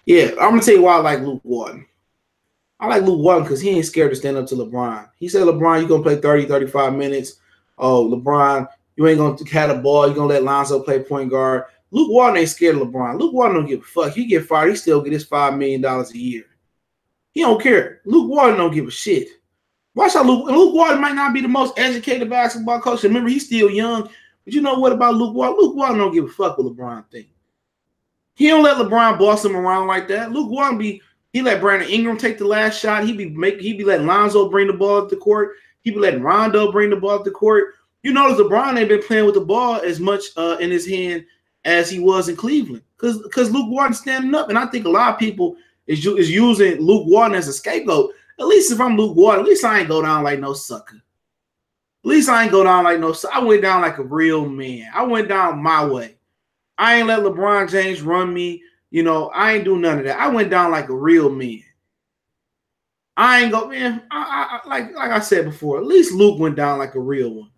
yeah, I'm gonna tell you why I like Luke Walton. I like Luke Walton because he ain't scared to stand up to LeBron. He said, LeBron, you're gonna play 30, 35 minutes. Oh, LeBron, you ain't gonna catch a ball. You're gonna let Lonzo play point guard. Luke Walton ain't scared of LeBron. Luke Walton don't give a fuck. He get fired, he still get his $5 million a year. He don't care. Luke Walton don't give a shit. Watch how Luke Walton might not be the most educated basketball coach. Remember, he's still young. But you know what about Luke Walton? Luke Walton don't give a fuck what LeBron think. He don't let LeBron boss him around like that. Luke Walton he let Brandon Ingram take the last shot. He be letting Lonzo bring the ball up the court. He be letting Rondo bring the ball up the court. You notice LeBron ain't been playing with the ball as much in his hand as he was in Cleveland because Luke Walton standing up. And I think a lot of people is using Luke Walton as a scapegoat. At least if I'm Luke Walton, at least I ain't go down like no sucker. At least I ain't go down like no sucker. I went down like a real man. I went down my way. I ain't let LeBron James run me. I ain't do none of that. I went down like a real man. I ain't go, man. Like I said before, at least Luke went down like a real one.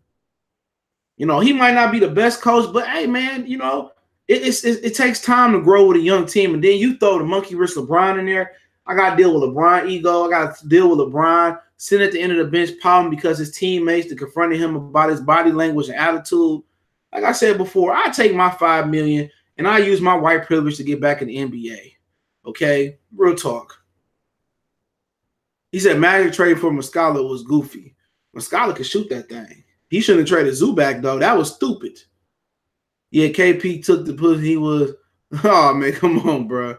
He might not be the best coach, but hey, man, it takes time to grow with a young team. And then you throw the monkey wrist LeBron in there. I got to deal with LeBron ego. I got to deal with LeBron sitting at the end of the bench pouting because his teammates are confronting him about his body language and attitude. Like I said before, I take my $5 million and I use my white privilege to get back in the NBA. Okay? Real talk. He said Magic trade for Muscala was goofy. Muscala could shoot that thing. He shouldn't have traded Zubac, though. That was stupid. Yeah, KP took the push. He was, oh, man, come on, bro.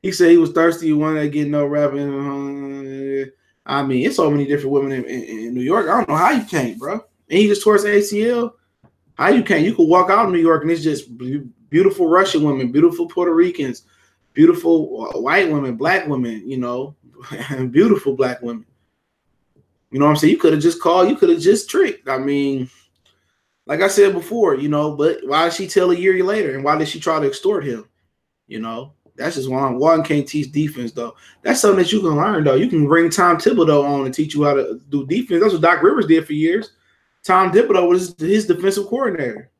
He said he was thirsty. He wanted to get no rapping. I mean, it's so many different women in New York. I don't know how you can't, bro. And he just tore his ACL. How you can't? You could walk out in New York and it's just beautiful Russian women, beautiful Puerto Ricans, beautiful white women, black women, beautiful black women. You know what I'm saying? You could have just called. You could have just tricked. I mean, like I said before, but why did she tell a year later? And why did she try to extort him? That's just why one can't teach defense, though. That's something that you can learn, though. You can bring Tom Thibodeau on and teach you how to do defense. That's what Doc Rivers did for years. Tom Thibodeau was his defensive coordinator.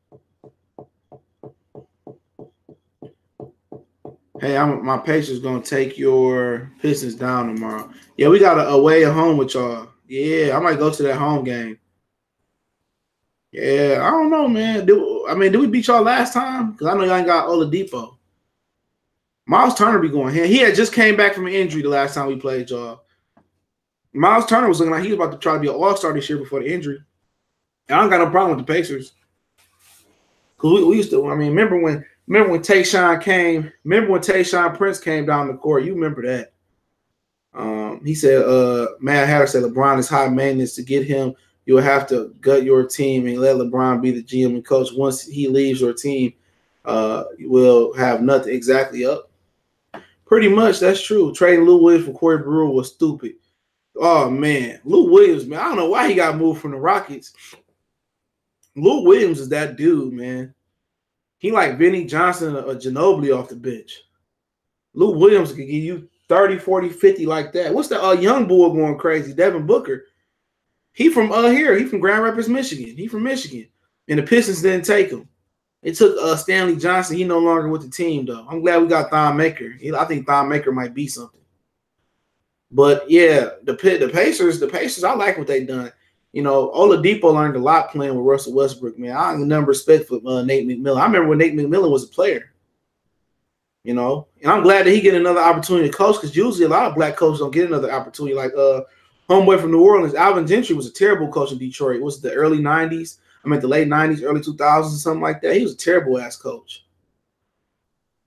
Hey, my patient's going to take your Pistons down tomorrow. Yeah, we got a away at home with y'all. Yeah, I might go to that home game. Yeah, I don't know, man. Did we beat y'all last time? Because I know y'all ain't got Oladipo. Miles Turner be going here. He had just came back from an injury the last time we played y'all. Miles Turner was looking like he was about to try to be an all-star this year before the injury. And I don't got no problem with the Pacers. Because we used to, remember when Tayshaun came, remember when Tayshaun Prince came down the court? You remember that. He said, Matt Hatter said LeBron is high maintenance. To get him, you'll have to gut your team and let LeBron be the GM and coach. Once he leaves your team, you will have nothing exactly up. Pretty much, that's true. Trading Lou Williams for Corey Brewer was stupid. Oh, man. Lou Williams, man. I don't know why he got moved from the Rockets. Lou Williams is that dude, man. He like Vinny Johnson or Ginobili off the bench. Lou Williams could give you 30, 40, 50 like that. What's that young boy going crazy? Devin Booker. He from here. He from Grand Rapids, Michigan. He from Michigan. And the Pistons didn't take him. It took Stanley Johnson. He no longer with the team, though. I'm glad we got Thon Maker. I think Thon Maker might be something. But, yeah, the Pacers, I like what they done. You know, Oladipo learned a lot playing with Russell Westbrook, man. I have enough respect for Nate McMillan. I remember when Nate McMillan was a player. You know, and I'm glad that he get another opportunity to coach because usually a lot of black coaches don't get another opportunity. Like homeboy from New Orleans, Alvin Gentry was a terrible coach in Detroit. It was the early 90s. The late 90s, early 2000s, something like that. He was a terrible ass coach.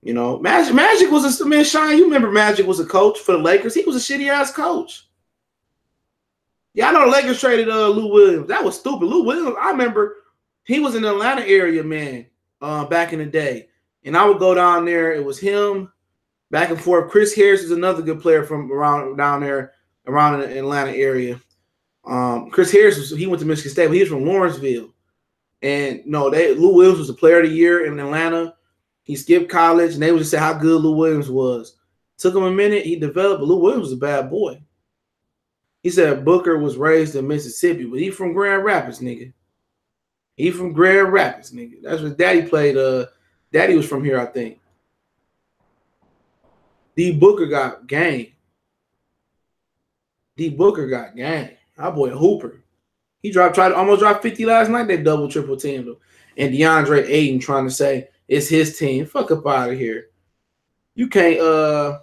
You know, Magic was a man. Shine, you remember Magic was a coach for the Lakers? He was a shitty ass coach. Yeah, I know the Lakers traded Lou Williams. That was stupid. Lou Williams, I remember he was in the Atlanta area, man, back in the day. And I would go down there. It was him, back and forth. Chris Harris is another good player from around down there, around the Atlanta area. Chris Harris he went to Michigan State, but he was from Lawrenceville. And Lou Williams was the player of the year in Atlanta. He skipped college, and they would just say how good Lou Williams was. Took him a minute. He developed, but Lou Williams was a bad boy. He said Booker was raised in Mississippi, but he from Grand Rapids, nigga. He from Grand Rapids, nigga. That's what Daddy played. Daddy was from here, I think. D. Booker got game. Our boy Hooper. He almost dropped 50 last night. They double, triple teamed him. And DeAndre Ayton trying to say it's his team. Fuck up out of here. You can't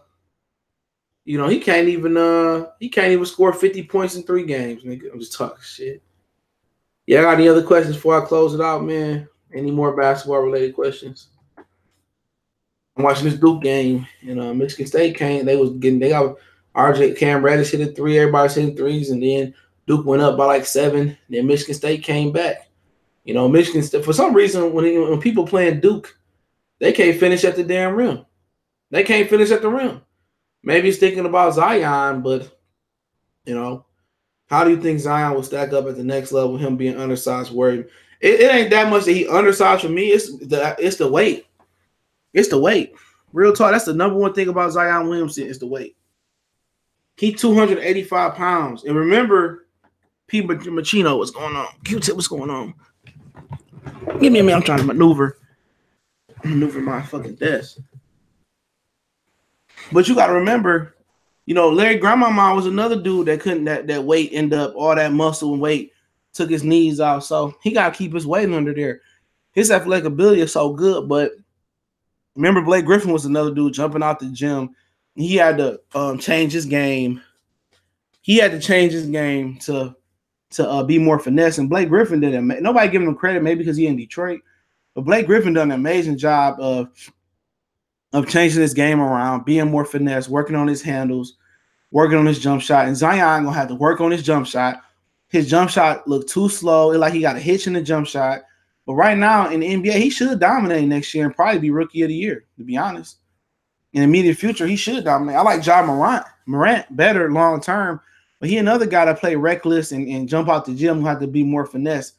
he can't even score 50 points in 3 games, nigga. I'm just talking shit. Yeah, I got any other questions before I close it out, man? Any more basketball related questions? I'm watching this Duke game, and Michigan State came. They got RJ Cam Reddish hit a 3, everybody's hitting 3s, and then Duke went up by like 7. Then Michigan State came back. Michigan State, for some reason, when people playing Duke, they can't finish at the damn rim. They can't finish at the rim. Maybe it's thinking about Zion, but how do you think Zion will stack up at the next level? Him being undersized, worried. It ain't that much that he undersized for me. It's the weight. It's the weight. Real talk. That's the number one thing about Zion Williamson is the weight. He 285 pounds. And remember, P. Machino, what's going on? Q-Tip, what's going on? Give me a minute. I'm trying to maneuver my fucking desk. But you got to remember, Larry Grandmama was another dude that couldn't, that weight end up, all that muscle and weight took his knees out. So he got to keep his weight under there. His athletic ability is so good, but remember, Blake Griffin was another dude jumping out the gym. He had to change his game. He had to change his game to be more finesse. And Blake Griffin did it. Nobody giving him credit, maybe because he in Detroit. But Blake Griffin done an amazing job of changing his game around, being more finesse, working on his handles, working on his jump shot. And Zion gonna have to work on his jump shot. His jump shot looked too slow. It like he got a hitch in the jump shot. But right now in the NBA, he should dominate next year and probably be rookie of the year, to be honest. In the immediate future, he should dominate. I like Ja Morant better long term, but he another guy that play reckless and jump out the gym who have to be more finesse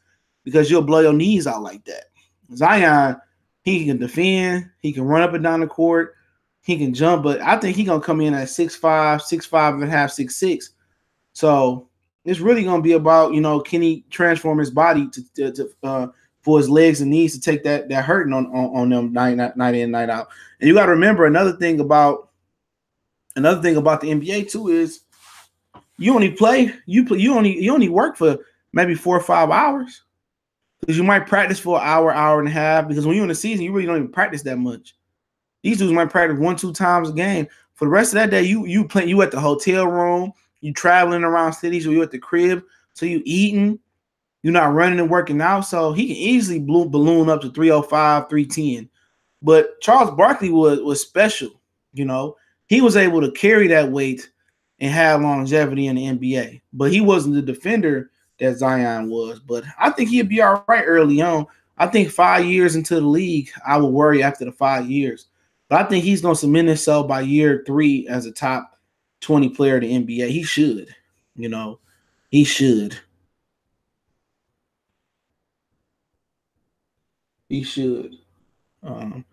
because you'll blow your knees out like that. Zion, he can defend, he can run up and down the court, he can jump, but I think he's gonna come in at 6'5", 6'5 and a half, 6'6". So it's really gonna be about, can he transform his body to for his legs and knees to take that hurting on them night in, night out. And you got to remember another thing about the NBA too is you only work for maybe 4 or 5 hours. Because you might practice for an hour, hour and a half. Because when you're in the season, you really don't even practice that much. These dudes might practice 1-2 times a game. For the rest of that day, you play. You at the hotel room. You traveling around cities, or you at the crib. So you eating. You're not running and working out. So he can easily balloon up to 305, 310. But Charles Barkley was special. You know, he was able to carry that weight and have longevity in the NBA. But he wasn't the defender that Zion was. But I think he'd be all right early on. I think 5 years into the league, I would worry after the 5 years. But I think he's going to cement himself by year 3 as a top 20 player in the NBA. He should. You know, he should. He should. Um,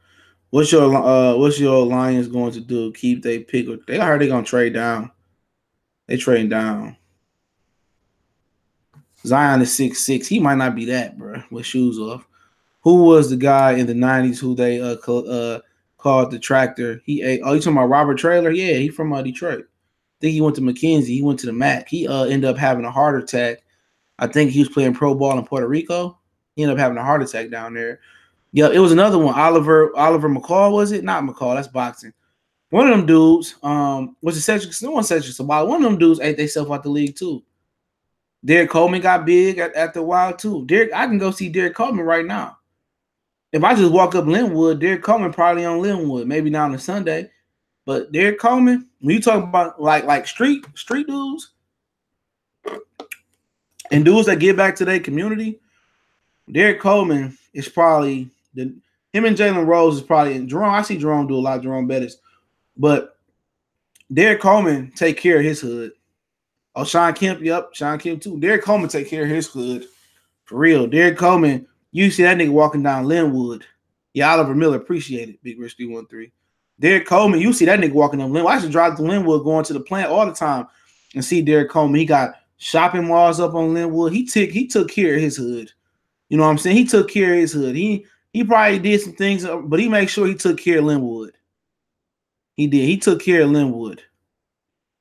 what's your Lions going to do? Keep they pick? They heard they gonna trade down. They trading down. Zion is 6'6". He might not be that, bro. With shoes off. Who was the guy in the '90s who they called the tractor? You talking about Robert Traylor? Yeah, he from Detroit. I think he went to McKenzie. He went to the MAC. He ended up having a heart attack. I think he was playing pro ball in Puerto Rico. He ended up having a heart attack down there. Yeah, it was another one. Oliver McCall, was it? Not McCall. That's boxing. One of them dudes, was it Cedric? No one Cedric Sabat. One of them dudes ate themselves out the league too. Derek Coleman got big after a while too. I can go see Derek Coleman right now. If I just walk up Linwood, Derek Coleman probably on Linwood, maybe not on a Sunday. But Derek Coleman, when you talk about like street dudes and dudes that give back to their community, Derek Coleman is probably him and Jalen Rose is probably in Jerome. I see Jerome do a lot of Jerome Bettis, but Derek Coleman take care of his hood. Oh, Sean Kemp, yep, Sean Kemp too. Derek Coleman take care of his hood for real. Derek Coleman, you see that nigga walking down Linwood. Yeah, Oliver Miller, appreciate it. Big Rich 313. Derek Coleman, you see that nigga walking down Linwood. I should drive to Linwood, going to the plant all the time, and see Derek Coleman. He got shopping malls up on Linwood. He took care of his hood. You know what I'm saying? He took care of his hood. He probably did some things, but he made sure he took care of Linwood. He did. He took care of Linwood.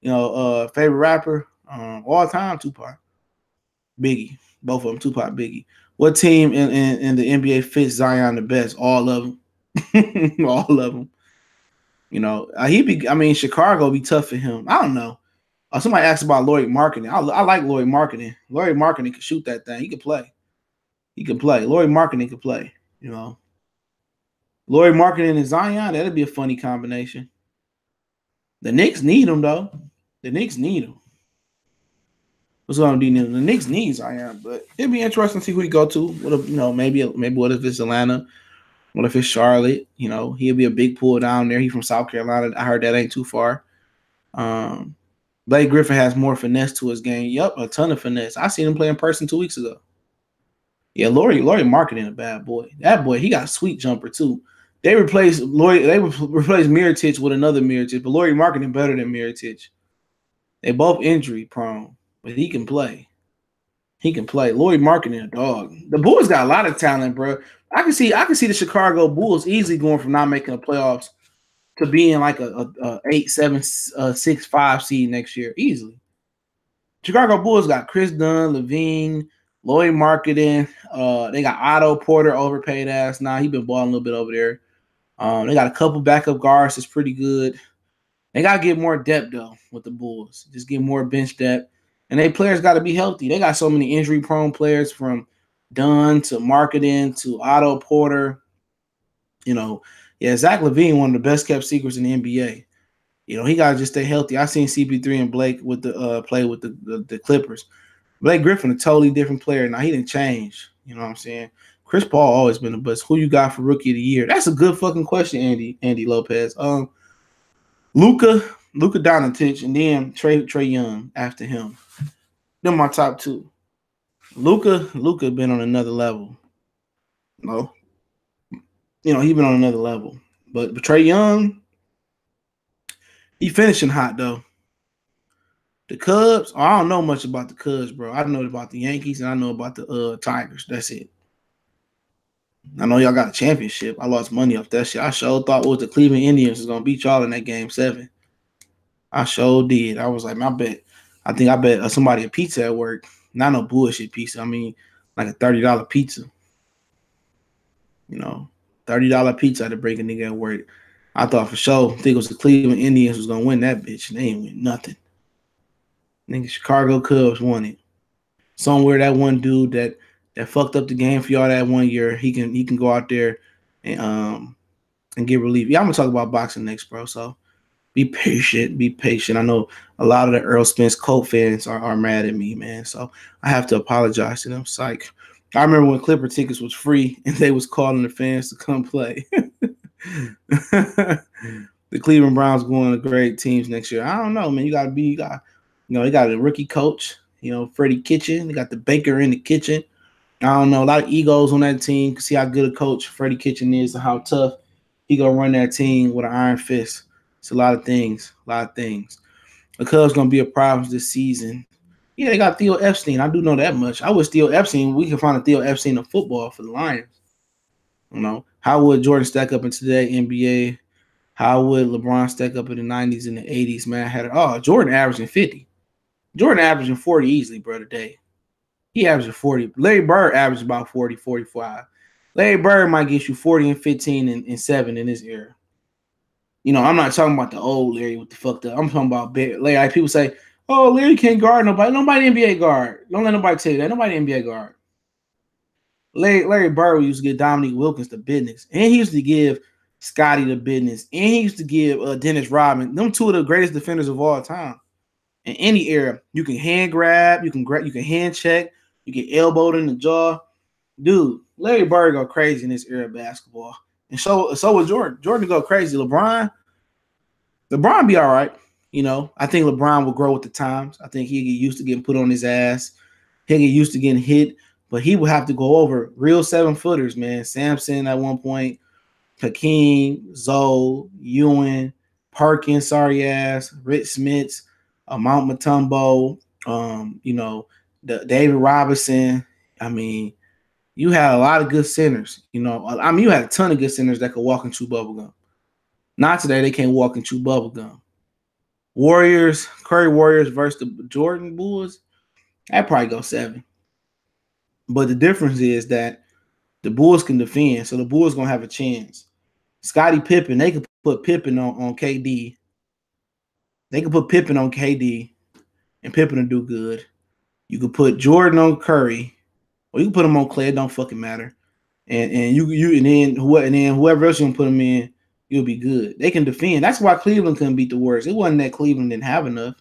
You know, favorite rapper, all time, Tupac. Biggie. Both of them, Tupac, Biggie. What team in the NBA fits Zion the best? All of them. All of them. You know, Chicago be tough for him. I don't know. Somebody asked about Lloyd Marketing. I like Lloyd Marketing. Lloyd Marketing can shoot that thing. He can play. He can play. Lloyd Marketing can play. You know, Lloyd Marketing and Zion, that'd be a funny combination. The Knicks need him though. The Knicks need him. What's going to do? The Knicks need Zion, but it'd be interesting to see who he go to. What if, maybe what if it's Atlanta? What if it's Charlotte? You know, he'll be a big pull down there. He's from South Carolina. I heard that ain't too far. Blake Griffin has more finesse to his game. Yep, a ton of finesse. I seen him play in person 2 weeks ago. Yeah, Laurie Marketing a bad boy. That boy, he got a sweet jumper too. They replaced Mirotic with another Mirotic, but Laurie Marketing better than Mirotic. They both injury prone, but he can play. He can play. Laurie Marketing a dog. The Bulls got a lot of talent, bro. I can see the Chicago Bulls easily going from not making the playoffs to being like a 8, 7, 6, 5 seed next year easily. Chicago Bulls got Chris Dunn, Levine, Lloyd Marketing. They got Otto Porter, overpaid ass. Nah, he been balling a little bit over there. They got a couple backup guards that's pretty good. They got to get more depth, though, with the Bulls. Just get more bench depth. And they players got to be healthy. They got so many injury-prone players from Dunn to Marketing to Otto Porter. You know, yeah, Zach LaVine, one of the best-kept secrets in the NBA. You know, he got to just stay healthy. I seen CP3 and Blake with the play with the Clippers. Blake Griffin, a totally different player. Now, he didn't change. You know what I'm saying? Chris Paul always been the best. Who you got for Rookie of the Year? That's a good fucking question, Andy Lopez. Luka Doncic, and then Trey Young after him. They're my top two. Luka been on another level. No. You know, he been on another level. But Trey Young, he finishing hot, though. The Cubs, I don't know much about the Cubs, bro. I know about the Yankees, and I know about the Tigers. That's it. I know y'all got a championship. I lost money off that shit. I sure thought it was the Cleveland Indians was going to beat y'all in that game 7. I sure did. I was like, I bet somebody a pizza at work. Not no bullshit pizza. I mean, like a $30 pizza. $30 pizza to break a nigga at work. I thought for sure, think it was the Cleveland Indians was gonna win that bitch, and they ain't win nothing. Nigga, Chicago Cubs won it. Somewhere that one dude that fucked up the game for y'all that 1 year, he can go out there and get relief. Yeah, I'm gonna talk about boxing next, bro. So be patient. Be patient. I know a lot of the Earl Spence Colt fans are mad at me, man. So I have to apologize to them. Psych. I remember when Clipper tickets was free and they was calling the fans to come play. The Cleveland Browns going to great teams next year. I don't know, man. You got a rookie coach, Freddie Kitchen. They got the baker in the kitchen. I don't know. A lot of egos on that team. See how good a coach Freddie Kitchen is and how tough he gonna run that team with an iron fist. It's a lot of things. The Cubs gonna be a problem this season. Yeah, they got Theo Epstein. I do know that much. I wish Theo Epstein. We can find a Theo Epstein of football for the Lions. How would Jordan stack up in today's NBA? How would LeBron stack up in the 90s and the 80s? Man, Jordan averaging 50. Jordan averaging 40 easily, bro, today. He averaging 40. Larry Bird averaged about 40, 45. Larry Bird might get you 40 and 15 and 7 in this era. I'm not talking about the old Larry with the fucked up. I'm talking about Larry. Like people say, oh, Larry can't guard nobody. Nobody NBA guard. Don't let nobody tell you that. Nobody NBA guard. Larry Bird used to give Dominique Wilkins the business. And he used to give Scotty the business. And he used to give Dennis Rodman. Them two of the greatest defenders of all time. In any era, you can hand grab, you can hand check, you get elbowed in the jaw. Dude, Larry Bird go crazy in this era of basketball. And so was Jordan. Jordan go crazy. LeBron be all right. I think LeBron will grow with the times. I think he'll get used to getting put on his ass. He'll get used to getting hit. But he will have to go over real 7-footers, man. Sampson at one point, Hakeem, Zoe, Ewan, Perkins, sorry ass, Rich Smits, Mount Mutombo, the David Robinson. I mean, you had a lot of good centers. You had a ton of good centers that could walk and chew bubblegum. Not today, they can't walk and chew bubblegum. Curry Warriors versus the Jordan Bulls, I'd probably go 7. But the difference is that the Bulls can defend, so the Bulls going to have a chance. Scottie Pippen, they could put Pippen on KD. They could put Pippen on KD, and Pippen will do good. You could put Jordan on Curry, or you can put him on Clay. It don't fucking matter. And then whoever else you can put them in, you'll be good. They can defend. That's why Cleveland couldn't beat the Warriors. It wasn't that Cleveland didn't have enough.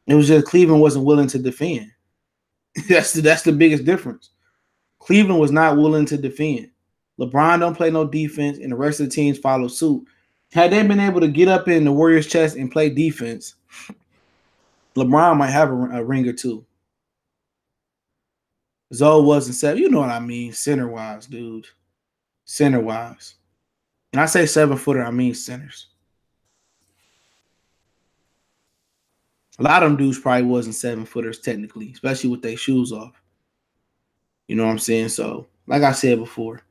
It was just Cleveland wasn't willing to defend. That's the biggest difference. Cleveland was not willing to defend. LeBron don't play no defense, and the rest of the teams follow suit. Had they been able to get up in the Warriors' chest and play defense, LeBron might have a ring or two. Zoe wasn't 7. You know what I mean, center-wise, dude. Center-wise. And I say 7-footer, I mean centers. A lot of them dudes probably wasn't 7-footers technically, especially with their shoes off. You know what I'm saying? So, like I said before,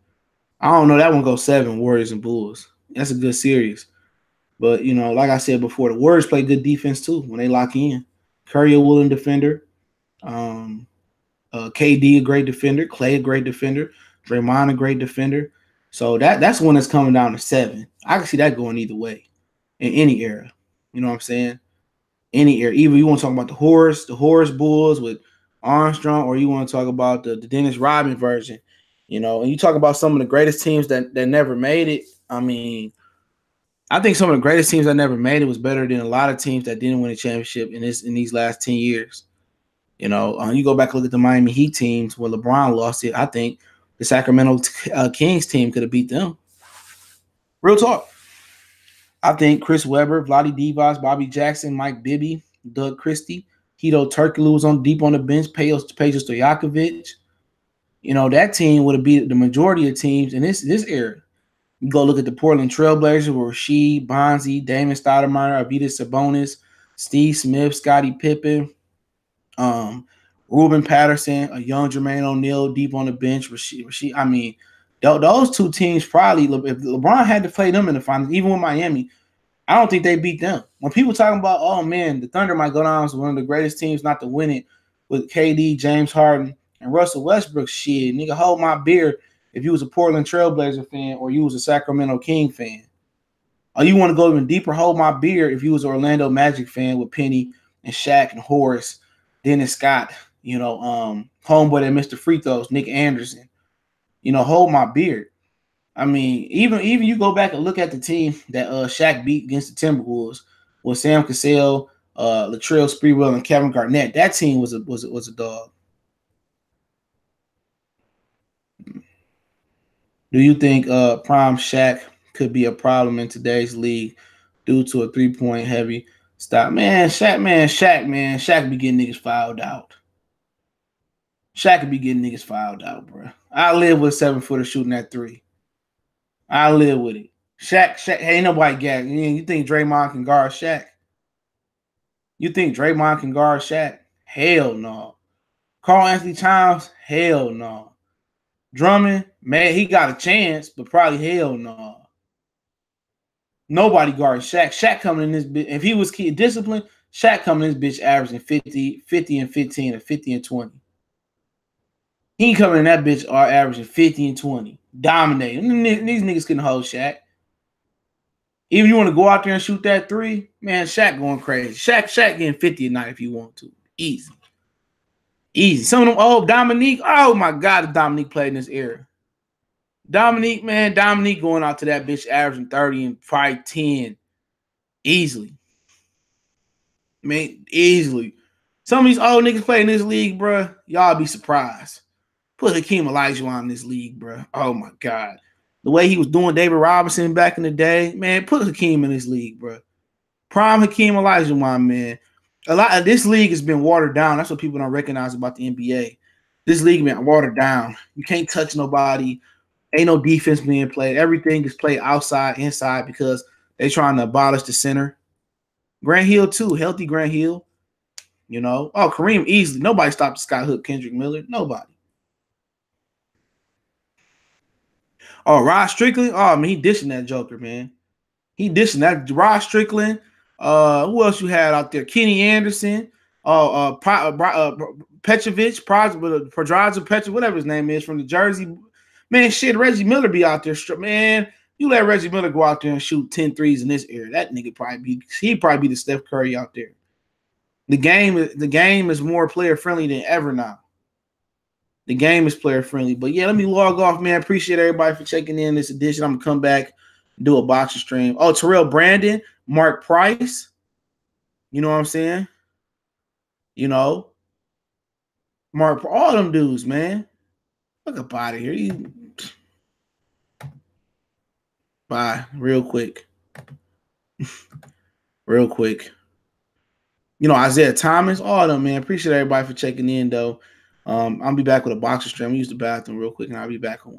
I don't know. That one goes 7, Warriors and Bulls. That's a good series. But, like I said before, the Warriors play good defense too when they lock in. Curry a willing defender. KD a great defender. Clay a great defender. Draymond a great defender. So that's one that's coming down to 7. I can see that going either way in any era. You know what I'm saying? Any era. Either you want to talk about the Horace Bulls with Armstrong, or you want to talk about the Dennis Rodman version. And you talk about some of the greatest teams that never made it. I mean, I think some of the greatest teams that never made it was better than a lot of teams that didn't win a championship in these last 10 years. You go back and look at the Miami Heat teams where LeBron lost it. I think the Sacramento Kings team could have beat them. Real talk. I think Chris Webber, Vlade Divac, Bobby Jackson, Mike Bibby, Doug Christie, Hito Turkoglu was deep on the bench, Peja Stojakovic. That team would have beat the majority of teams in this era. You go look at the Portland Trailblazers with Rasheed, Bonzi, Damon Stoudemire, Arvydas Sabonis, Steve Smith, Scottie Pippen, Ruben Patterson, a young Jermaine O'Neal deep on the bench. Rasheed. I mean, those two teams probably, if LeBron had to play them in the finals, even with Miami, I don't think they beat them. When people talking about, oh man, the Thunder might go down as one of the greatest teams not to win it with KD, James Harden, and Russell Westbrook, shit, nigga, hold my beer. if you was a Portland Trailblazer fan or you was a Sacramento King fan. Or you want to go even deeper, hold my beer if you was an Orlando Magic fan with Penny and Shaq and Horace, Dennis Scott, homeboy that missed the free throws, Nick Anderson. Hold my beard. I mean, even you go back and look at the team that Shaq beat against the Timberwolves with Sam Cassell, Latrell Sprewell, and Kevin Garnett. That team was a dog. Do you think prime Shaq could be a problem in today's league due to a 3-point heavy stop? Shaq be getting niggas fouled out. Shaq could be getting niggas fouled out, bro. I live with a 7-footer shooting that 3. I live with it. Shaq, ain't nobody got. You think Draymond can guard Shaq? You think Draymond can guard Shaq? Hell no. Karl Anthony Towns? Hell no. Drummond, man, he got a chance, but probably hell no. Nobody guards Shaq. Shaq coming in this bitch. If he was disciplined, Shaq coming in this bitch averaging 50 and 15 or 50 and 20. He coming in that bitch are averaging 50 and 20. Dominating. These niggas couldn't hold Shaq. Even you want to go out there and shoot that 3, man, Shaq going crazy. Shaq getting 50 a night if you want to. Easy. Some of them Dominique. Oh my God, Dominique played in this era. Dominique going out to that bitch averaging 30 and probably 10. Easily. Man, easily. Some of these old niggas playing in this league, bro. Y'all be surprised. Put Hakeem Olajuwon in this league, bro. Oh my God. The way he was doing David Robinson back in the day, man, put Hakeem in this league, bro. Prime Hakeem Olajuwon, man. A lot of this league has been watered down. That's what people don't recognize about the NBA. This league been watered down. You can't touch nobody. Ain't no defense being played. Everything is played outside, inside because they trying to abolish the center. Grant Hill, too. Healthy Grant Hill. Kareem easily. Nobody stopped Scott Hook, Kendrick Miller. Nobody. Oh, Rod Strickland. Oh, man, he dishing that joker, man. He dishing that. Rod Strickland. Who else you had out there? Kenny Anderson. Petrovic, Podraza Petrovic, whatever his name is, from the Jersey. Man, shit, Reggie Miller be out there. Man, you let Reggie Miller go out there and shoot 10 threes in this era. That nigga he'd probably be the Steph Curry out there. The game is more player friendly than ever now. The game is player friendly. But yeah, let me log off, man. Appreciate everybody for checking in this edition. I'm gonna come back and do a boxer stream. Oh, Terrell Brandon, Mark Price. You know what I'm saying? Mark, all them dudes, man. Look up out of here. Bye, real quick. Real quick. Isaiah Thomas, all of them, man. Appreciate everybody for checking in, though. I'll be back with a boxer stream. I'll use the bathroom real quick, and I'll be back on.